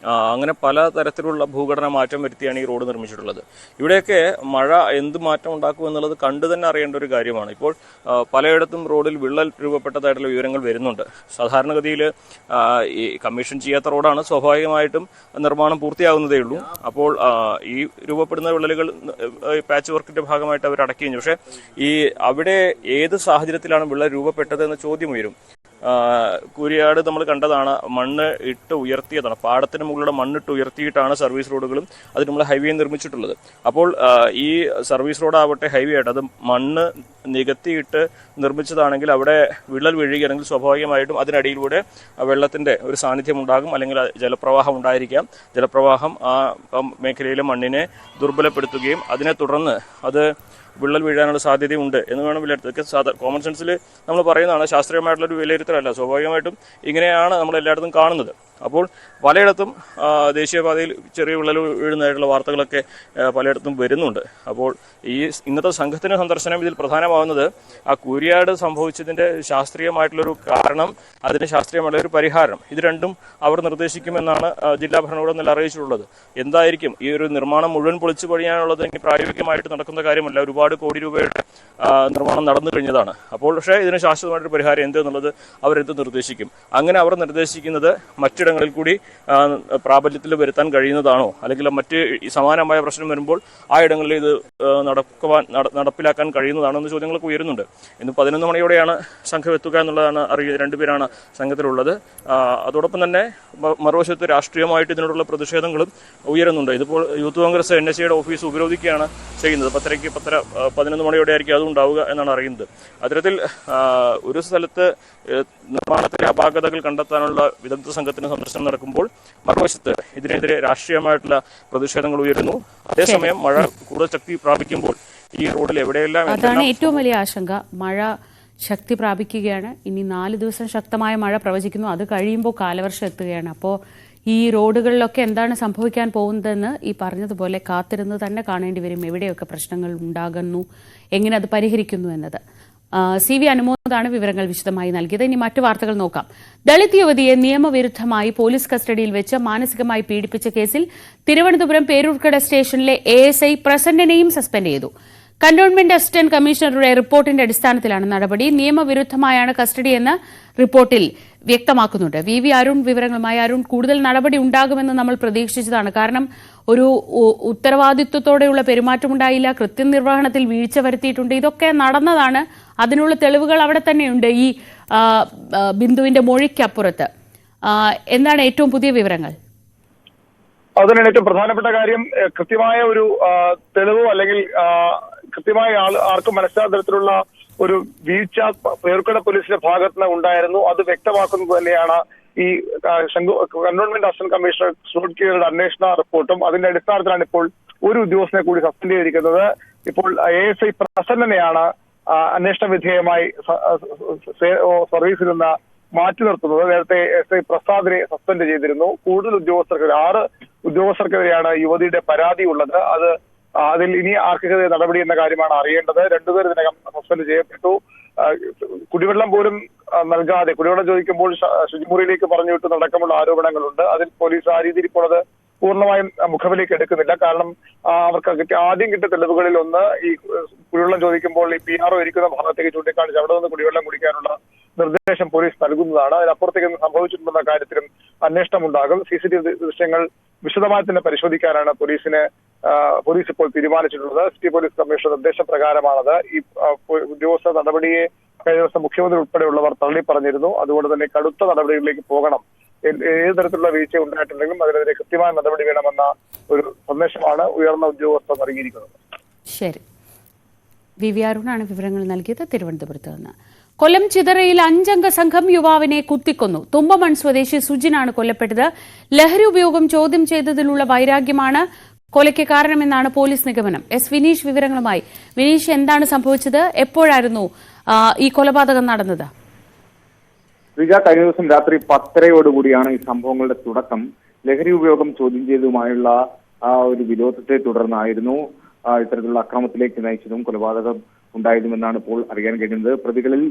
അങ്ങനെ പല തരത്തിലുള്ള ഭൂഘടന മാറ്റം വരുത്തിയാണ് ഈ റോഡ് നിർമ്മിച്ചിട്ടുള്ളത്. ഇവിടെയൊക്കെ മഴ എന്ത് മാറ്റം ഉണ്ടാക്കും എന്നുള്ളത് കണ്ടു തന്നെ അറിയേണ്ട ഒരു കാര്യമാണ്. ഇപ്പോൾ പലയിടത്തും റോഡിൽ വിള്ളൽ രൂപപ്പെട്ടതായിട്ടുള്ള വിവരങ്ങൾ വരുന്നുണ്ട്. സാധാരണഗതിയിൽ ഈ കമ്മീഷൻ ചെയ്യാത്ത റോഡാണ്, സ്വാഭാവികമായിട്ടും നിർമ്മാണം പൂർത്തിയാകുന്നതേ ഉള്ളൂ. അപ്പോൾ ഈ രൂപപ്പെടുന്ന വിള്ളലുകൾ പാച്ച് വർക്കിന്റെ ഭാഗമായിട്ട് അവർ അടക്കുകയും ചെയ്യും. പക്ഷേ ഈ അവിടെ ഏത് സാഹചര്യത്തിലാണ് വിള്ളൽ രൂപപ്പെട്ടത് എന്ന ചോദ്യം ഉയരും. കൂരിയാട് നമ്മൾ കണ്ടതാണ്, മണ്ണ് ഇട്ട് ഉയർത്തിയതാണ്, പാടത്തിന് മുകളിലൂടെ മണ്ണിട്ട് ഉയർത്തിയിട്ടാണ് സർവീസ് റോഡുകളും അതിന് നമ്മൾ ഹൈവേ നിർമ്മിച്ചിട്ടുള്ളത്. അപ്പോൾ ഈ സർവീസ് റോഡാവട്ടെ ഹൈവേ ആയിട്ട് അത് മണ്ണ് നികത്തിയിട്ട് നിർമ്മിച്ചതാണെങ്കിൽ അവിടെ വിള്ളൽ വീഴുകയാണെങ്കിൽ സ്വാഭാവികമായിട്ടും അതിനടിയിലൂടെ വെള്ളത്തിന്റെ ഒരു സാന്നിധ്യം ഉണ്ടാകും, അല്ലെങ്കിൽ ജലപ്രവാഹം ഉണ്ടായിരിക്കാം. ജലപ്രവാഹം ആ മേഖലയിലെ മണ്ണിനെ ദുർബലപ്പെടുത്തുകയും അതിനെ തുടർന്ന് അത് വിള്ളൽ വീഴാനുള്ള സാധ്യതയുണ്ട് എന്ന് വേണം വിലയിരുത്തുക. കോമൺ സെൻസിൽ നമ്മൾ പറയുന്നതാണ്, ശാസ്ത്രീയമായിട്ടുള്ളൊരു വിലയിരുത്തലല്ല. സ്വാഭാവികമായിട്ടും ഇങ്ങനെയാണ് നമ്മൾ എല്ലായിടത്തും കാണുന്നത്. അപ്പോൾ പലയിടത്തും ദേശീയപാതയിൽ ചെറിയ വിള്ളൽ വീഴുന്നതായിട്ടുള്ള വാർത്തകളൊക്കെ പലയിടത്തും വരുന്നുണ്ട്. അപ്പോൾ ഈ ഇന്നത്തെ സംഘത്തിന് സന്ദർശനം ഇതിൽ പ്രധാനമാകുന്നത് ആ കൂരിയാട് സംഭവിച്ചതിൻ്റെ ശാസ്ത്രീയമായിട്ടുള്ളൊരു കാരണം, അതിന് ശാസ്ത്രീയമായിട്ടുള്ള ഒരു പരിഹാരം, ഇത് രണ്ടും അവർ നിർദ്ദേശിക്കുമെന്നാണ് ജില്ലാ ഭരണകൂടം നില അറിയിച്ചിട്ടുള്ളത്. എന്തായിരിക്കും ഈ ഒരു നിർമ്മാണം മുഴുവൻ പൊളിച്ചു പണിയാനുള്ളത് എങ്കിൽ പ്രായോഗികമായിട്ട് നടക്കുന്ന കാര്യമല്ല. ഒരുപാട് കോടി രൂപയുടെ നിർമ്മാണം നടന്നു കഴിഞ്ഞതാണ്. അപ്പോൾ പക്ഷേ ഇതിന് ശാശ്വതമായിട്ടൊരു പരിഹാരം എന്തെന്നുള്ളത് അവരെന്ത് നിർദ്ദേശിക്കും. അങ്ങനെ അവർ നിർദ്ദേശിക്കുന്നത് മറ്റിടങ്ങളിൽ കൂടി പ്രാബല്യത്തിൽ വരുത്താൻ കഴിയുന്നതാണോ, അല്ലെങ്കിൽ മറ്റ് സമാനമായ പ്രശ്നം വരുമ്പോൾ ആ ഇടങ്ങളിൽ ഇത് നടപ്പിലാക്കാൻ കഴിയുന്നതാണോ എന്ന ചോദ്യങ്ങളൊക്കെ ഉയരുന്നുണ്ട്. ഇന്ന് 11 മണിയോടെയാണ് സംഘം എത്തുക എന്നുള്ളതാണ് അറിയുന്നത്. 2 പേരാണ് സംഘത്തിലുള്ളത്. അതോടൊപ്പം തന്നെ മറുവശത്ത് രാഷ്ട്രീയമായിട്ട് ഇതിനോടുള്ള പ്രതിഷേധങ്ങളും ഉയരുന്നുണ്ട്. ഇതിപ്പോൾ യൂത്ത് കോൺഗ്രസ് NSAയുടെ ഓഫീസ് ഉപരോധിക്കുകയാണ് ചെയ്യുന്നത്. 11 മണിയോടെ ആയിരിക്കും അതും ഉണ്ടാവുക എന്നാണ് അറിയുന്നത്. അത്തരത്തിൽ ഒരു സ്ഥലത്ത് നിർമ്മാണത്തിലെ അപാകതകൾ കണ്ടെത്താനുള്ള വിദഗ്ധ സംഘത്തിന് സന്ദർശനം നടക്കുമ്പോൾ മറുവശത്ത് ഇതിനെതിരെ രാഷ്ട്രീയമായിട്ടുള്ള പ്രതിഷേധങ്ങൾ ഉയരുന്നു. അതേസമയം മഴ കൂടുതൽ ശക്തി പ്രാപിക്കുമ്പോൾ ഈ റോഡിൽ എവിടെയെല്ലാം അതാണ് ഏറ്റവും വലിയ ആശങ്ക. മഴ ശക്തി പ്രാപിക്കുകയാണ്. ഇനി 4 ദിവസം ശക്തമായ മഴ പ്രവചിക്കുന്നു. അത് കഴിയുമ്പോൾ കാലവർഷം എത്തുകയാണ്. അപ്പോൾ ഈ റോഡുകളിലൊക്കെ എന്താണ് സംഭവിക്കാൻ പോകുന്നതെന്ന് ഈ പറഞ്ഞതുപോലെ കാത്തിരുന്ന് തന്നെ കാണേണ്ടി വരും. എവിടെയൊക്കെ പ്രശ്നങ്ങൾ ഉണ്ടാകുന്നു, എങ്ങനെ അത് പരിഹരിക്കുന്നു എന്നത്. CV അനുമോദാണ് വിവരങ്ങൾ വിശദമായി നൽകിയത്. ഇനി മറ്റു വാർത്തകൾ നോക്കാം. ദളിത് യുവതിയെ നിയമവിരുദ്ധമായി പോലീസ് കസ്റ്റഡിയിൽ വെച്ച് മാനസികമായി പീഡിപ്പിച്ച കേസിൽ തിരുവനന്തപുരം പേരൂർക്കട സ്റ്റേഷനിലെ ASI പ്രസന്നനെയും സസ്പെൻഡ് ചെയ്തു. കന്റോൺമെന്റ് അസിസ്റ്റന്റ് കമ്മീഷണറുടെ റിപ്പോർട്ടിന്റെ അടിസ്ഥാനത്തിലാണ് നടപടി. നിയമവിരുദ്ധമായാണ് കസ്റ്റഡിയെന്ന് റിപ്പോർട്ടിൽ വ്യക്തമാക്കുന്നുണ്ട്. VV അരുൺ വിവരങ്ങളുമായി. അരുൺ, കൂടുതൽ നടപടി ഉണ്ടാകുമെന്ന് നമ്മൾ പ്രതീക്ഷിച്ചതാണ്. കാരണം ഒരു ഉത്തരവാദിത്വത്തോടെയുള്ള പെരുമാറ്റമുണ്ടായില്ല, കൃത്യനിർവഹണത്തിൽ വീഴ്ച വരുത്തിയിട്ടുണ്ട്, ഇതൊക്കെ നടന്നതാണ്. അതിനുള്ള തെളിവുകൾ അവിടെ തന്നെയുണ്ട് ഈ ബിന്ദുവിന്റെ മൊഴിക്കപ്പുറത്ത്. എന്താണ് ഏറ്റവും പുതിയ വിവരങ്ങൾ? അതിനാണ് ഏറ്റവും പ്രധാനപ്പെട്ട കാര്യം. കൃത്യമായ ഒരു തെളിവോ അല്ലെങ്കിൽ കൃത്യമായ ആർക്കും മനസ്സിലാത്ത തരത്തിലുള്ള ഒരു വീഴ്ച പേർക്കട പോലീസിന്റെ ഭാഗത്തുനിന്ന് ഉണ്ടായിരുന്നു. അത് വ്യക്തമാക്കുന്നത് തന്നെയാണ് ഈ കന്റോൺമെന്റ് അസിസ്റ്റന്റ് കമ്മീഷണർ സുഹൃത്ത് അന്വേഷണ റിപ്പോർട്ടും. അതിന്റെ അടിസ്ഥാനത്തിലാണ് ഇപ്പോൾ ഒരു ഉദ്യോഗസ്ഥനെ കൂടി സസ്പെൻഡ് ചെയ്തിരിക്കുന്നത്. ഇപ്പോൾ ASI പ്രസന്നനെയാണ് അന്വേഷണ വിധേയമായി സർവീസിൽ നിന്ന് മാറ്റി നിർത്തുന്നത്. നേരത്തെ SI പ്രസാദിനെ സസ്പെൻഡ് ചെയ്തിരുന്നു. കൂടുതൽ ഉദ്യോഗസ്ഥർക്ക് 6 ഉദ്യോഗസ്ഥർക്കെതിരെയാണ് യുവതിയുടെ പരാതി ഉള്ളത്. അതിൽ ഇനി ആർക്കെതിരെ നടപടി എന്ന കാര്യമാണ് അറിയേണ്ടത്. 2 പേർ ഇതിനകം സസ്പെൻഡ് ചെയ്യപ്പെട്ടു. കുടിവെള്ളം പോലും നൽകാതെ, കുടിവെള്ളം ചോദിക്കുമ്പോൾ ശുചിമുറിയിലേക്ക് പറഞ്ഞു വിട്ടു നടക്കമുള്ള ആരോപണങ്ങളുണ്ട്. അതിൽ പോലീസ് ആ രീതിയിൽ ഇപ്പോൾ അത് പൂർണ്ണമായും മുഖവിലേക്ക് എടുക്കുന്നില്ല. കാരണം അവർക്ക് ആദ്യം കിട്ടിയ തെളിവുകളിൽ ഒന്ന്, ഈ കുടിവെള്ളം ചോദിക്കുമ്പോൾ ഈ PRO ഇരിക്കുന്ന ഭാഗത്തേക്ക് ചൂണ്ടിക്കാണിച്ച് അവിടെ നിന്ന് കുടിവെള്ളം കുടിക്കാനുള്ള നിർദ്ദേശം പോലീസ് നൽകുന്നതാണ്. അതിനപ്പുറത്തേക്ക് സംഭവിച്ചിട്ടുണ്ടെന്ന കാര്യത്തിലും അന്വേഷണം ഉണ്ടാകും. CCTV ദൃശ്യങ്ങൾ വിശദമായി തന്നെ പരിശോധിക്കാനാണ് പോലീസ് ഇപ്പോൾ തീരുമാനിച്ചിട്ടുള്ളത്. സിറ്റി പോലീസ് കമ്മീഷണർ നിർദ്ദേശപ്രകാരമാണത്. ഈ ഉദ്യോഗസ്ഥ നടപടിയെ കഴിഞ്ഞ ദിവസം മുഖ്യമന്ത്രി ഉൾപ്പെടെയുള്ളവർ തള്ളി പറഞ്ഞിരുന്നു. അതുകൊണ്ട് തന്നെ കടുത്ത നടപടികളിലേക്ക് പോകണം. ഏത് തരത്തിലുള്ള വീഴ്ച ഉണ്ടായിട്ടുണ്ടെങ്കിലും അതിനെതിരെ കൃത്യമായ നടപടി വേണമെന്ന ഒരു സന്ദേശമാണ് ഉയർന്ന ഉദ്യോഗസ്ഥർ നൽകിയിരിക്കുന്നത്. ശരി, VV അരുണാണ് വിവരങ്ങൾ നൽകിയത് തിരുവനന്തപുരത്ത് നിന്ന്. കൊല്ലം ചിതറയിൽ 5-അംഗ സംഘം യുവാവിനെ കുത്തിക്കൊന്നു. തുമ്പമൺ സ്വദേശി സുജിനാണ് കൊല്ലപ്പെട്ടത്. ലഹരി ഉപയോഗം ചോദ്യം ചെയ്തതിലുള്ള വൈരാഗ്യമാണ് കൊലയ്ക്ക് കാരണമെന്നാണ് പോലീസ് നിഗമനം. വിനീഷ് വിവരങ്ങളുമായി. വിനീഷ്, എന്താണ് സംഭവിച്ചത്? എപ്പോഴായിരുന്നു ഈ കൊലപാതകം നടന്നത്? കഴിഞ്ഞ ദിവസം രാത്രി 10:30 ഈ സംഭവങ്ങളുടെ തുടക്കം. ലഹരി ഉപയോഗം ചോദ്യം ചെയ്തതുമായുള്ള ഒരു വിരോധത്തെ തുടർന്നായിരുന്നു ഇത്തരത്തിലുള്ള അക്രമത്തിലേക്ക് നയിച്ചതും കൊലപാതകം ഉണ്ടായതുമെന്നാണ് ഇപ്പോൾ അറിയാൻ കഴിയുന്നത്. പ്രതികളിൽ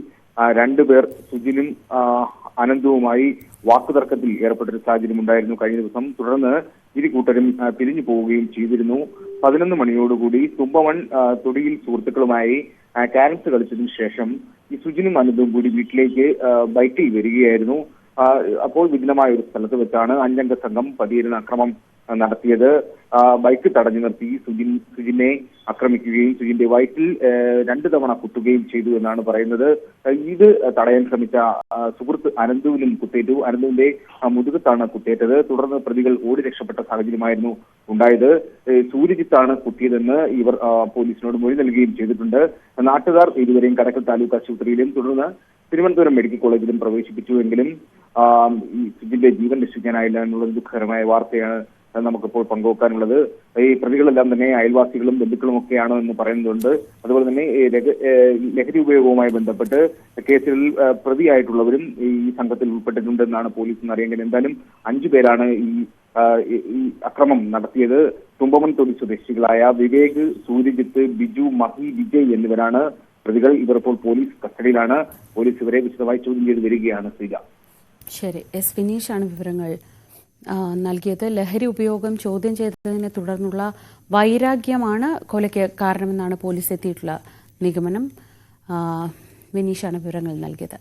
2 പേർ സുജിനും അനന്തവുമായി വാക്കുതർക്കത്തിൽ ഏർപ്പെട്ടൊരു സാഹചര്യം ഉണ്ടായിരുന്നു കഴിഞ്ഞ ദിവസം. തുടർന്ന് ഇരു കൂട്ടരും പിരിഞ്ഞു പോവുകയും ചെയ്തിരുന്നു. 11 മണിയോടുകൂടി തുമ്പമൺ തൊടിയിൽ സുഹൃത്തുക്കളുമായി കാരംസ് കളിച്ചതിനു ശേഷം ഈ സുജിനും അനന്തവും കൂടി വീട്ടിലേക്ക് ബൈക്കിൽ വരികയായിരുന്നു. അപ്പോൾ വിജനമായ ഒരു സ്ഥലത്ത് വെച്ചാണ് 5 അംഗ സംഘം പതിയിരുന്ന അക്രമം നടത്തിയത്. ബൈക്ക് തടഞ്ഞു നിർത്തി സുജിനെ ആക്രമിക്കുകയും സുജിന്റെ വയറ്റിൽ 2 തവണ കുത്തുകയും ചെയ്തു എന്നാണ് പറയുന്നത്. ഇത് തടയാൻ ശ്രമിച്ച സുഹൃത്ത് അനന്തുവിനും കുത്തേറ്റു. അനന്തുവിന്റെ മുതുകത്താണ് കുത്തേറ്റത്. തുടർന്ന് പ്രതികൾ ഓടി രക്ഷപ്പെട്ട സാഹചര്യമായിരുന്നു ഉണ്ടായത്. സൂര്യജിത്താണ് കുത്തിയതെന്ന് ഇവർ പോലീസിനോട് മൊഴി നൽകുകയും ചെയ്തിട്ടുണ്ട്. നാട്ടുകാർ ഇരുവരെയും കടക്കൽ താലൂക്ക് ആശുപത്രിയിലും തുടർന്ന് തിരുവനന്തപുരം മെഡിക്കൽ കോളേജിലും പ്രവേശിപ്പിച്ചുവെങ്കിലും ഈ സുജിന്റെ ജീവൻ രക്ഷിക്കാനായില്ല എന്നുള്ള ദുഃഖകരമായ വാർത്തയാണ് നമുക്കിപ്പോൾ പങ്കുവെക്കാനുള്ളത്. ഈ പ്രതികളെല്ലാം തന്നെ അയൽവാസികളും ബന്ധുക്കളും ഒക്കെയാണോ എന്ന് പറയുന്നുണ്ട്. അതുപോലെ തന്നെ ലഹരി ഉപയോഗവുമായി ബന്ധപ്പെട്ട് കേസിൽ പ്രതിയായിട്ടുള്ളവരും ഈ സംഘത്തിൽ ഉൾപ്പെട്ടിട്ടുണ്ടെന്നാണ് പോലീസിന് അറിയേണ്ടത്. എന്തായാലും 5 പേരാണ് ഈ അക്രമം നടത്തിയത്. തുമ്പമൺ തൊടി സ്വദേശികളായ വിവേക്, സൂര്യജിത്ത്, ബിജു, മഹി, വിജയ് എന്നിവരാണ് പ്രതികൾ. ഇവർ ഇപ്പോൾ പോലീസ് കസ്റ്റഡിയിലാണ്. പോലീസ് ഇവരെ വിശദമായി ചോദ്യം ചെയ്ത് വരികയാണ്. ശ്രീജ. ശരി, എസ് വിനീഷാണ് വിവരങ്ങൾ നൽകിയത്. ലഹരി ഉപയോഗം ചോദ്യം ചെയ്തതിനെ തുടർന്നുള്ള വൈരാഗ്യമാണ് കൊലയ്ക്ക് കാരണമെന്നാണ് പോലീസ് എത്തിയിട്ടുള്ള നിഗമനം. വിനീഷാണ് വിവരങ്ങൾ നൽകിയത്.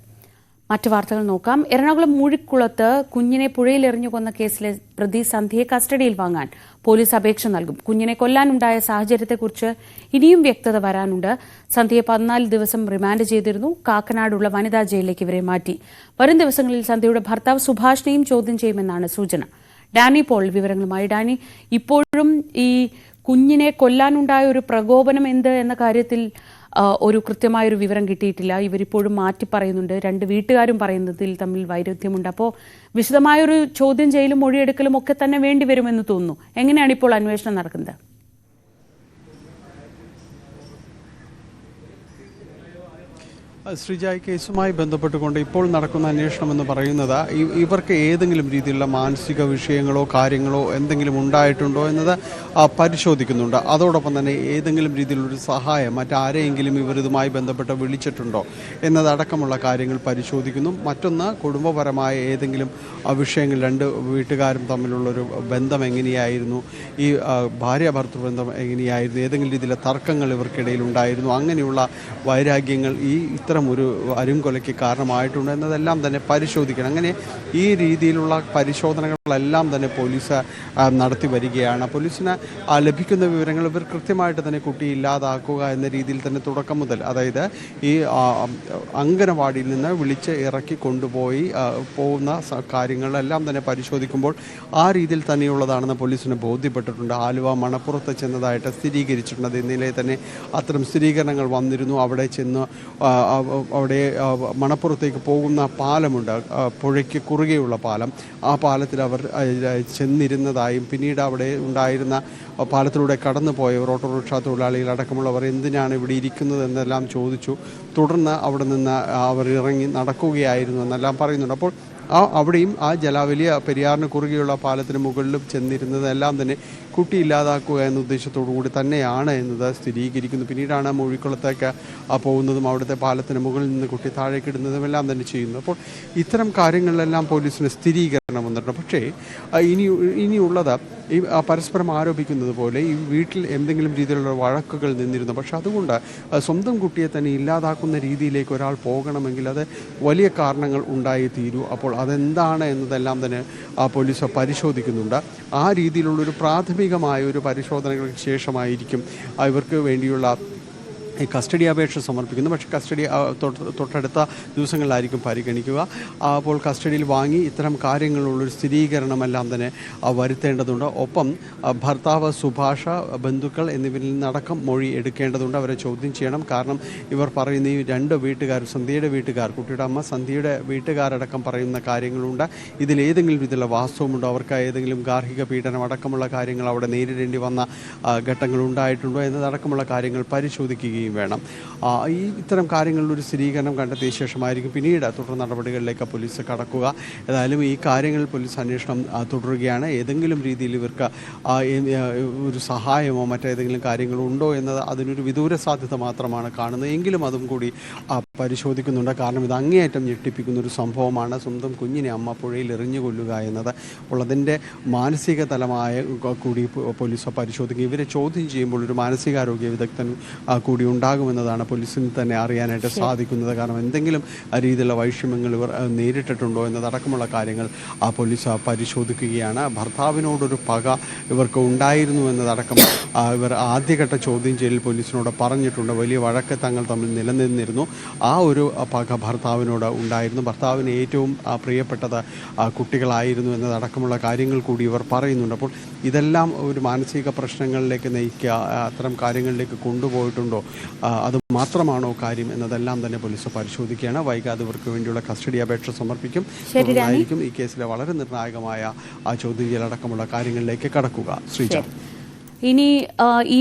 മറ്റു വാർത്തകൾ നോക്കാം. എറണാകുളം മൂഴിക്കുളത്ത് കുഞ്ഞിനെ പുഴയിലെറിഞ്ഞു കൊന്ന കേസിലെ പ്രതി സന്ധ്യയെ കസ്റ്റഡിയിൽ വാങ്ങാൻ പോലീസ് അപേക്ഷ നൽകും. കുഞ്ഞിനെ കൊല്ലാനുണ്ടായ സാഹചര്യത്തെക്കുറിച്ച് ഇനിയും വ്യക്തത വരാനുണ്ട്. സന്ധ്യയെ 14 ദിവസം റിമാൻഡ് ചെയ്തിരുന്നു. കാക്കനാടുള്ള വനിതാ ജയിലിലേക്ക് ഇവരെ മാറ്റി. വരും ദിവസങ്ങളിൽ സന്ധ്യയുടെ ഭർത്താവ് സുഭാഷിനെയും ചോദ്യം ചെയ്യുമെന്നാണ് സൂചന. ഡാനി പോൾ വിവരങ്ങളുമായി. ഡാനി, ഇപ്പോഴും ഈ കുഞ്ഞിനെ കൊല്ലാനുണ്ടായ ഒരു പ്രകോപനം എന്ത് എന്ന കാര്യത്തിൽ ഒരു കൃത്യമായൊരു വിവരം കിട്ടിയിട്ടില്ല. ഇവരിപ്പോഴും മാറ്റി പറയുന്നുണ്ട്. 2 വീട്ടുകാരും പറയുന്നതിൽ തമ്മിൽ വൈരുദ്ധ്യമുണ്ട്. അപ്പോൾ വിശദമായൊരു ചോദ്യം ചെയ്യലും മൊഴിയെടുക്കലും ഒക്കെ തന്നെ വേണ്ടിവരുമെന്ന് തോന്നുന്നു. എങ്ങനെയാണ് ഇപ്പോൾ അന്വേഷണം നടക്കുന്നത്? ശ്രീജ, കേസുമായി ബന്ധപ്പെട്ടുകൊണ്ട് ഇപ്പോൾ നടക്കുന്ന അന്വേഷണം എന്ന് പറയുന്നത് ഇവർക്ക് ഏതെങ്കിലും രീതിയിലുള്ള മാനസിക വിഷയങ്ങളോ കാര്യങ്ങളോ എന്തെങ്കിലും ഉണ്ടായിട്ടുണ്ടോ എന്നത് പരിശോധിക്കുന്നുണ്ട്. അതോടൊപ്പം തന്നെ ഏതെങ്കിലും രീതിയിലുള്ളൊരു സഹായം മറ്റാരെയെങ്കിലും ഇവർ ഇതുമായി ബന്ധപ്പെട്ട് വിളിച്ചിട്ടുണ്ടോ എന്നതടക്കമുള്ള കാര്യങ്ങൾ പരിശോധിക്കുന്നു. മറ്റൊന്ന്, കുടുംബപരമായ ഏതെങ്കിലും വിഷയങ്ങൾ 2 വീട്ടുകാരും തമ്മിലുള്ളൊരു ബന്ധം എങ്ങനെയായിരുന്നു, ഈ ഭാര്യ ഭർത്തൃബന്ധം എങ്ങനെയായിരുന്നു, ഏതെങ്കിലും രീതിയിലെ തർക്കങ്ങൾ ഇവർക്കിടയിൽ ഉണ്ടായിരുന്നു, അങ്ങനെയുള്ള വൈരാഗ്യങ്ങൾ ഇത്തരം ഒരു അരുംകൊലയ്ക്ക് കാരണമായിട്ടുണ്ട് എന്നതെല്ലാം തന്നെ പരിശോധിക്കണം. അങ്ങനെ ഈ രീതിയിലുള്ള പരിശോധനകളെല്ലാം തന്നെ പോലീസ് നടത്തി വരികയാണ്. പോലീസിന് ലഭിക്കുന്ന വിവരങ്ങൾ ഇവർ കൃത്യമായിട്ട് തന്നെ കുട്ടിയെ ഇല്ലാതാക്കുക എന്ന രീതിയിൽ തന്നെ തുടക്കം മുതൽ, അതായത് ഈ അംഗനവാടിയിൽ നിന്ന് വിളിച്ച് ഇറക്കി കൊണ്ടുപോയി പോകുന്ന കാര്യങ്ങളെല്ലാം തന്നെ പരിശോധിക്കുമ്പോൾ ആ രീതിയിൽ തന്നെയുള്ളതാണെന്ന് പോലീസിന് ബോധ്യപ്പെട്ടിട്ടുണ്ട്. ആലുവ മണപ്പുറത്ത് ചെന്നതായിട്ട് സ്ഥിരീകരിച്ചിട്ടുണ്ട്. ഇന്നലെ തന്നെ അത്തരം സ്ഥിരീകരണങ്ങൾ വന്നിരുന്നു. അവിടെ ചെന്ന് അവിടെ മണപ്പുറത്തേക്ക് പോകുന്ന പാലമുണ്ട്, പുഴയ്ക്ക് കുറുകെയുള്ള പാലം. ആ പാലത്തിൽ അവർ ചെന്നിരുന്നതായും പിന്നീട് അവിടെ ഉണ്ടായിരുന്ന പാലത്തിലൂടെ കടന്നു പോയവർ, ഓട്ടോറിക്ഷ തൊഴിലാളികൾ അടക്കമുള്ളവർ എന്തിനാണ് ഇവിടെ ഇരിക്കുന്നത് എന്നെല്ലാം ചോദിച്ചു. തുടർന്ന് അവിടെ നിന്ന് അവർ ഇറങ്ങി നടക്കുകയായിരുന്നു എന്നെല്ലാം പറയുന്നുണ്ട്. അപ്പോൾ അവിടെയും ആ വലിയ പെരിയാറിന് കുറുകെയുള്ള പാലത്തിന് മുകളിലും ചെന്നിരുന്നതെല്ലാം തന്നെ കുട്ടി ഇല്ലാതാക്കുക എന്ന ഉദ്ദേശത്തോടു കൂടി തന്നെയാണ് എന്നത് സ്ഥിരീകരിക്കുന്നു. പിന്നീടാണ് മൂഴിക്കുളത്തേക്ക് പോകുന്നതും അവിടുത്തെ പാലത്തിന് മുകളിൽ നിന്ന് കുട്ടി താഴേക്ക് ഇടുന്നതും എല്ലാം തന്നെ ചെയ്യുന്നു. അപ്പോൾ ഇത്തരം കാര്യങ്ങളിലെല്ലാം പോലീസിന് സ്ഥിരീകരണം വന്നിട്ടുണ്ട്. പക്ഷേ ഇനിയുള്ളത് ഈ പരസ്പരം ആരോപിക്കുന്നത് പോലെ ഈ വീട്ടിൽ എന്തെങ്കിലും രീതിയിലുള്ള വഴക്കുകൾ നിന്നിരുന്നു. പക്ഷെ അതുകൊണ്ട് സ്വന്തം കുട്ടിയെ തന്നെ ഇല്ലാതാക്കുന്ന രീതിയിലേക്ക് ഒരാൾ പോകണമെങ്കിൽ അത് വലിയ കാരണങ്ങൾ ഉണ്ടായി തീരൂ. അപ്പോൾ അതെന്താണ് എന്നതെല്ലാം തന്നെ പോലീസ് പരിശോധിക്കുന്നുണ്ട്. ആ രീതിയിലുള്ളൊരു പ്രാഥമികമായ ഒരു പരിശോധനകൾക്ക് ശേഷമായിരിക്കും ഇവർക്ക് വേണ്ടിയുള്ള ഈ കസ്റ്റഡി അപേക്ഷ സമർപ്പിക്കുന്നു. പക്ഷേ കസ്റ്റഡി തൊട്ടടുത്ത ദിവസങ്ങളിലായിരിക്കും പരിഗണിക്കുക. അപ്പോൾ കസ്റ്റഡിയിൽ വാങ്ങി ഇത്തരം കാര്യങ്ങളുള്ളൊരു സ്ഥിരീകരണമെല്ലാം തന്നെ വരുത്തേണ്ടതുണ്ട്. ഒപ്പം ഭർത്താവ് സുഭാഷ, ബന്ധുക്കൾ എന്നിവരിൽ നിന്നടക്കം മൊഴി എടുക്കേണ്ടതുണ്ട്. അവരെ ചോദ്യം ചെയ്യണം. കാരണം ഇവർ പറയുന്ന ഈ 2 വീട്ടുകാർ, സന്ധ്യയുടെ വീട്ടുകാർ, കുട്ടിയുടെ അമ്മ സന്ധ്യയുടെ വീട്ടുകാരടക്കം പറയുന്ന കാര്യങ്ങളുണ്ട്. ഇതിലേതെങ്കിലും രീതിയിലുള്ള വാസ്തവമുണ്ടോ, അവർക്ക് ഏതെങ്കിലും ഗാർഹിക പീഡനം അടക്കമുള്ള കാര്യങ്ങൾ അവിടെ നേരിടേണ്ടി വന്ന ഘട്ടങ്ങൾ ഉണ്ടായിട്ടുണ്ടോ എന്നതടക്കമുള്ള കാര്യങ്ങൾ പരിശോധിക്കുകയും വേണം. ഇത്തരം കാര്യങ്ങളിലൊരു സ്ഥിരീകരണം കണ്ടെത്തിയ ശേഷമായിരിക്കും പിന്നീട് തുടർ നടപടികളിലേക്ക് പോലീസ് കടക്കുക. ഏതായാലും ഈ കാര്യങ്ങളിൽ പോലീസ് അന്വേഷണം തുടരുകയാണ്. ഏതെങ്കിലും രീതിയിൽ ഇവർക്ക് ഒരു സഹായമോ മറ്റേതെങ്കിലും കാര്യങ്ങളോ ഉണ്ടോ എന്നത് അതിനൊരു വിദൂര സാധ്യത മാത്രമാണ് കാണുന്നത്. എങ്കിലും അതും കൂടി പരിശോധിക്കുന്നുണ്ട്. കാരണം ഇത് അങ്ങേയറ്റം ഞെട്ടിപ്പിക്കുന്ന ഒരു സംഭവമാണ്. സ്വന്തം കുഞ്ഞിനെ അമ്മ പുഴയിൽ എറിഞ്ഞു കൊല്ലുക എന്നത്. അപ്പോൾ അതിൻ്റെ മാനസിക തലമായ കൂടി പോലീസ് പരിശോധിക്കും. ഇവരെ ചോദ്യം ചെയ്യുമ്പോൾ ഒരു മാനസികാരോഗ്യ വിദഗ്ധൻ കൂടി ഉണ്ടാകുമെന്നതാണ് പോലീസിന് തന്നെ അറിയാനായിട്ട് സാധിക്കുന്നത്. കാരണം എന്തെങ്കിലും രീതിയിലുള്ള വൈഷമ്യങ്ങൾ ഇവർ നേരിട്ടിട്ടുണ്ടോ എന്നതടക്കമുള്ള കാര്യങ്ങൾ പോലീസ് പരിശോധിക്കുകയാണ്. ഭർത്താവിനോടൊരു പക ഇവർക്ക് ഉണ്ടായിരുന്നു എന്നതടക്കം ഇവർ ആദ്യഘട്ട ചോദ്യം ചെയ്യലിൽ പോലീസിനോട് പറഞ്ഞിട്ടുണ്ട്. വലിയ വഴക്ക് തങ്ങൾ തമ്മിൽ നിലനിന്നിരുന്നു. ആ ഒരു പക ഭർത്താവിനോട് ഉണ്ടായിരുന്നു. ഭർത്താവിന് ഏറ്റവും പ്രിയപ്പെട്ടത് കുട്ടികളായിരുന്നു എന്നതടക്കമുള്ള കാര്യങ്ങൾ കൂടി ഇവർ പറയുന്നുണ്ട്. അപ്പോൾ ഇതെല്ലാം ഒരു മാനസിക പ്രശ്നങ്ങളിലേക്ക് നയിക്കുക, അത്തരം കാര്യങ്ങളിലേക്ക് കൊണ്ടുപോയിട്ടുണ്ടോ, അത് മാത്രമാണോ കാര്യം എന്നതെല്ലാം തന്നെ പോലീസ് പരിശോധിക്കുകയാണ്. വൈകാതെ ഇവർക്ക് വേണ്ടിയുള്ള കസ്റ്റഡി അപേക്ഷ സമർപ്പിക്കും. തുടർന്നായിരിക്കും ഈ കേസിലെ വളരെ നിർണായകമായ ചോദ്യം ചെയ്യലടക്കമുള്ള കാര്യങ്ങളിലേക്ക് കടക്കുക. ശ്രീജ, ഇനി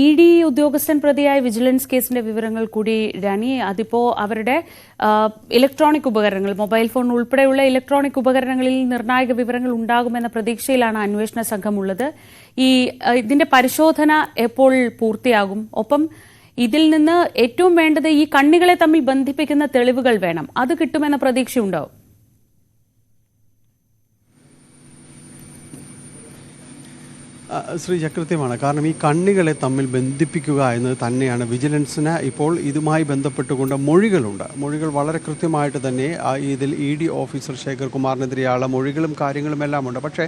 ED ഉദ്യോഗസ്ഥൻ പ്രതിയായ വിജിലൻസ് കേസിന്റെ വിവരങ്ങൾ കൂടി രാണി. അതിപ്പോ അവരുടെ ഇലക്ട്രോണിക് ഉപകരണങ്ങൾ, മൊബൈൽ ഫോൺ ഉൾപ്പെടെയുള്ള ഇലക്ട്രോണിക് ഉപകരണങ്ങളിൽ നിർണായക വിവരങ്ങൾ ഉണ്ടാകുമെന്ന പ്രതീക്ഷയിലാണ് അന്വേഷണ സംഘം ഉള്ളത്. ഇതിന്റെ പരിശോധന എപ്പോൾ പൂർത്തിയാകും? ഒപ്പം ഇതിൽ നിന്ന് ഏറ്റവും വേണ്ടത് ഈ കണ്ണികളെ തമ്മിൽ ബന്ധിപ്പിക്കുന്ന തെളിവുകൾ വേണം. അത് കിട്ടുമെന്ന പ്രതീക്ഷയുണ്ടാവും. ശ്രീ, കൃത്യമാണ്. കാരണം ഈ കണ്ണികളെ തമ്മിൽ ബന്ധിപ്പിക്കുക എന്നത് തന്നെയാണ് വിജിലൻസിന് ഇപ്പോൾ ഇതുമായി ബന്ധപ്പെട്ടുകൊണ്ട് മൊഴികളുണ്ട്. മൊഴികൾ വളരെ കൃത്യമായിട്ട് തന്നെ ഇതിൽ ED ഓഫീസർ ശേഖർ കുമാറിനെതിരെയുള്ള മൊഴികളും കാര്യങ്ങളും എല്ലാം ഉണ്ട്. പക്ഷേ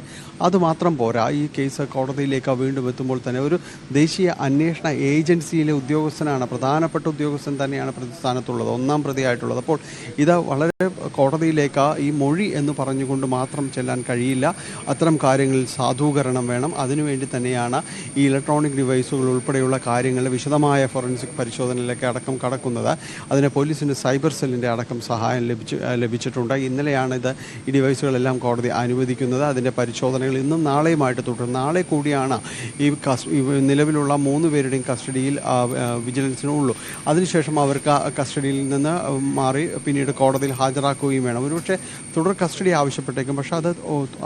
അതുമാത്രം പോരാ. ഈ കേസ് കോടതിയിലേക്ക് വീണ്ടും എത്തുമ്പോൾ തന്നെ ഒരു ദേശീയ അന്വേഷണ ഏജൻസിയിലെ ഉദ്യോഗസ്ഥനാണ്, പ്രധാനപ്പെട്ട ഉദ്യോഗസ്ഥൻ തന്നെയാണ് പ്രതിസ്ഥാനത്തുള്ളത്, ഒന്നാം പ്രതിയായിട്ടുള്ളത്. അപ്പോൾ ഇത് വളരെ കോടതിയിലേക്ക് ഈ മൊഴി എന്ന് പറഞ്ഞുകൊണ്ട് മാത്രം ചെല്ലാൻ കഴിയില്ല. അത്തരം കാര്യങ്ങളിൽ സാധൂകരണം വേണം. അതിനുവേണ്ടി തന്നെയാണ് ഈ ഇലക്ട്രോണിക് ഡിവൈസുകൾ ഉൾപ്പെടെയുള്ള കാര്യങ്ങളിൽ വിശദമായ ഫോറൻസിക് പരിശോധനയിലേക്ക് അടക്കം കടക്കുന്നത്. അതിന് പോലീസിൻ്റെ സൈബർ സെല്ലിൻ്റെ അടക്കം സഹായം ലഭിച്ചിട്ടുണ്ട്. ഇന്നലെയാണ് ഈ ഡിവൈസുകളെല്ലാം കോടതി അനുവദിക്കുന്നത്. അതിൻ്റെ പരിശോധനകൾ ഇന്നും നാളെയുമായിട്ട് തുടരും. നാളെ കൂടിയാണ് ഈ നിലവിലുള്ള 3 പേരുടെയും കസ്റ്റഡിയിൽ വിജിലൻസിനുള്ളൂ. അതിനുശേഷം അവർക്ക് കസ്റ്റഡിയിൽ നിന്ന് മാറി പിന്നീട് കോടതിയിൽ ഹാജരാക്കുകയും വേണം. ഒരുപക്ഷെ തുടർ കസ്റ്റഡി ആവശ്യപ്പെട്ടേക്കും. പക്ഷേ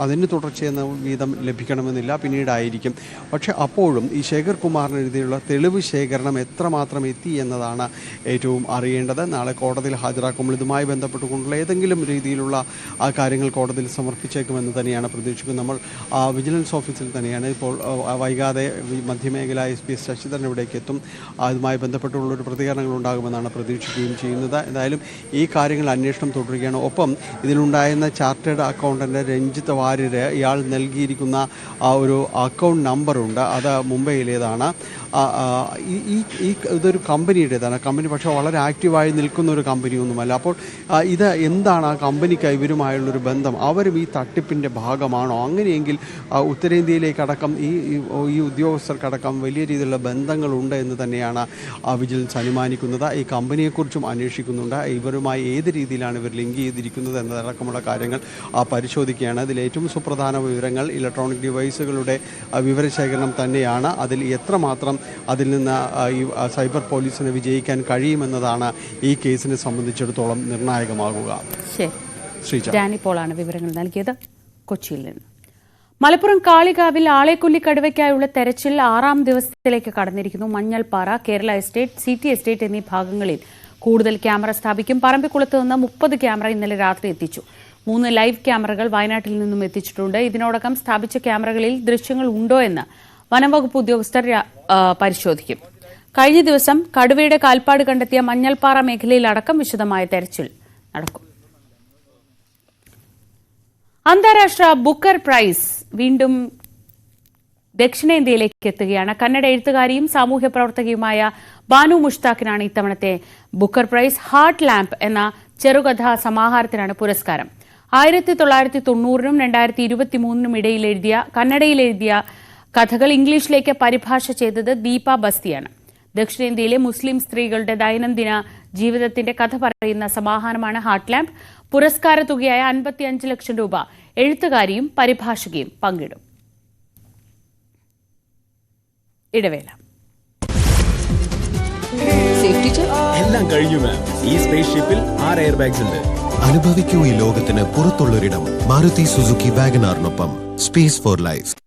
അതിന് തുടർച്ചയെന്ന വീതം ലഭിക്കണമെന്നില്ല, പിന്നീടായിരിക്കും. പക്ഷെ അപ്പോഴും ഈ ശേഖർ കുമാറിനെതിരെയുള്ള തെളിവ് ശേഖരണം എത്രമാത്രം എത്തി എന്നതാണ് ഏറ്റവും അറിയേണ്ടത്. നാളെ കോടതിയിൽ ഹാജരാക്കുമ്പോൾ ഇതുമായി ബന്ധപ്പെട്ടുകൊണ്ടുള്ള ഏതെങ്കിലും രീതിയിലുള്ള കാര്യങ്ങൾ കോടതിയിൽ സമർപ്പിച്ചേക്കുമെന്ന് തന്നെയാണ് പ്രതീക്ഷിക്കുന്നത്. നമ്മൾ വിജിലൻസ് ഓഫീസിൽ തന്നെയാണ് ഇപ്പോൾ വൈകാതെ മധ്യമേഖല SP ശശിധരൻ ഇവിടേക്ക് എത്തും. അതുമായി ബന്ധപ്പെട്ടുള്ളൊരു പ്രതികരണങ്ങൾ ഉണ്ടാകുമെന്നാണ് പ്രതീക്ഷിക്കുകയും ചെയ്യുന്നത്. എന്തായാലും ഈ കാര്യങ്ങൾ അന്വേഷണം തുടരുകയാണ്. ഒപ്പം ഇതിലുണ്ടായിരുന്ന ചാർട്ടേഡ് അക്കൗണ്ടന്റ് രഞ്ജിത്ത് വാര്യർ ഇയാൾ നൽകിയിരിക്കുന്ന ഒരു അക്കൗണ്ട് നമ്പറുണ്ട്. അത് മുംബൈയിലേതാണ്. ഇതൊരു കമ്പനിയുടേതാണ്. കമ്പനി പക്ഷേ വളരെ ആക്റ്റീവായി നിൽക്കുന്ന ഒരു കമ്പനിയൊന്നുമല്ല. അപ്പോൾ ഇത് എന്താണ് ആ കമ്പനിക്ക് ഇവരുമായുള്ളൊരു ബന്ധം? അവരും ഈ തട്ടിപ്പിൻ്റെ ഭാഗമാണോ? അങ്ങനെയെങ്കിൽ ഉത്തരേന്ത്യയിലേക്കടക്കം ഈ ഉദ്യോഗസ്ഥർക്കടക്കം വലിയ രീതിയിലുള്ള ബന്ധങ്ങളുണ്ട് എന്ന് തന്നെയാണ് വിജിലൻസ് അനുമാനിക്കുന്നത്. ഈ കമ്പനിയെക്കുറിച്ചും അന്വേഷിക്കുന്നുണ്ട്. ഇവരുമായി ഏത് രീതിയിലാണ് ഇവർ ലിങ്ക് ചെയ്തിരിക്കുന്നത് എന്നതടക്കമുള്ള കാര്യങ്ങൾ പരിശോധിക്കുകയാണ്. അതിൽ ഏറ്റവും സുപ്രധാന വിവരങ്ങൾ ഇലക്ട്രോണിക് ഡിവൈസുകളുടെ വിവരശേഖരണം തന്നെയാണ്. അതിൽ എത്രമാത്രം അതിൽ നിന്ന് ഈ സൈബർ പോലീസിന് വിജയിക്കാൻ കഴിയുമെന്നതാണ് ഈ കേസിനെ സംബന്ധിച്ചിടത്തോളം നിർണായകമാകുക. ഡാനി പോളാണ് വിവരങ്ങൾ നൽകിയത് കൊച്ചിയിൽ നിന്ന്. മലപ്പുറം കാളികാവിൽ ആളെക്കൊല്ലി കടുവയ്ക്കായുള്ള തെരച്ചിൽ 6ാം ദിവസത്തിലേക്ക് കടന്നിരിക്കുന്നു. Manjalpara, Kerala estate, CT estate എന്നീ ഭാഗങ്ങളിൽ കൂടുതൽ ക്യാമറ സ്ഥാപിക്കും. പറമ്പിക്കുളത്ത് നിന്ന് 30 ക്യാമറ ഇന്നലെ രാത്രി എത്തിച്ചു. 3 ലൈവ് ക്യാമറകൾ വയനാട്ടിൽ നിന്നും എത്തിച്ചിട്ടുണ്ട്. ഇതിനോടകം സ്ഥാപിച്ച ക്യാമറകളിൽ ദൃശ്യങ്ങൾ ഉണ്ടോ എന്ന് വനംവകുപ്പ് ഉദ്യോഗസ്ഥർ പരിശോധിക്കും. കഴിഞ്ഞ ദിവസം കടുവയുടെ കാൽപ്പാട് കണ്ടെത്തിയ മഞ്ഞൾപ്പാറ മേഖലയിലടക്കം വിശദമായ തെരച്ചിൽ നടക്കും. അന്താരാഷ്ട്ര ബുക്കർ പ്രൈസ് വീണ്ടും ദക്ഷിണേന്ത്യയിലേക്ക് എത്തുകയാണ്. കന്നഡ എഴുത്തുകാരിയും സാമൂഹ്യ പ്രവർത്തകയുമായ ബാനു മുഷ്താഖിനാണ് ഇത്തവണത്തെ ബുക്കർ പ്രൈസ്. ഹാർട്ട് ലാമ്പ് എന്ന ചെറുകഥാ സമാഹാരത്തിനാണ് പുരസ്കാരം. 1990നും 2023നും ഇടയിൽ കന്നഡയിൽ എഴുതിയ കഥകൾ ഇംഗ്ലീഷിലേക്ക് പരിഭാഷ ചെയ്തത് ദീപ ബസ്തിയാണ്. ദക്ഷിണേന്ത്യയിലെ മുസ്ലിം സ്ത്രീകളുടെ ദൈനംദിന ജീവിതത്തിന്റെ കഥ പറയുന്ന സമാഹാരമാണ് ഹാർട്ട് ലാമ്പ്. പുരസ്കാര തുകയായ 55 ലക്ഷം രൂപ എഴുത്തുകാരിയും പരിഭാഷകയും പങ്കിടും. ഇടവേള. എല്ലാം കഴിഞ്ഞു മാം. ഈ സ്പേസ് ഷിപ്പിൽ 6 എയർ ബാഗ്സ് ഉണ്ട്. അനുഭവിക്കൂ ഈ ലോകത്തിന് പുറത്തുള്ളൊരിടം. മാരുതി സുസുക്കി വാഗനാറിനൊപ്പം സ്പേസ് ഫോർ ലൈഫ്.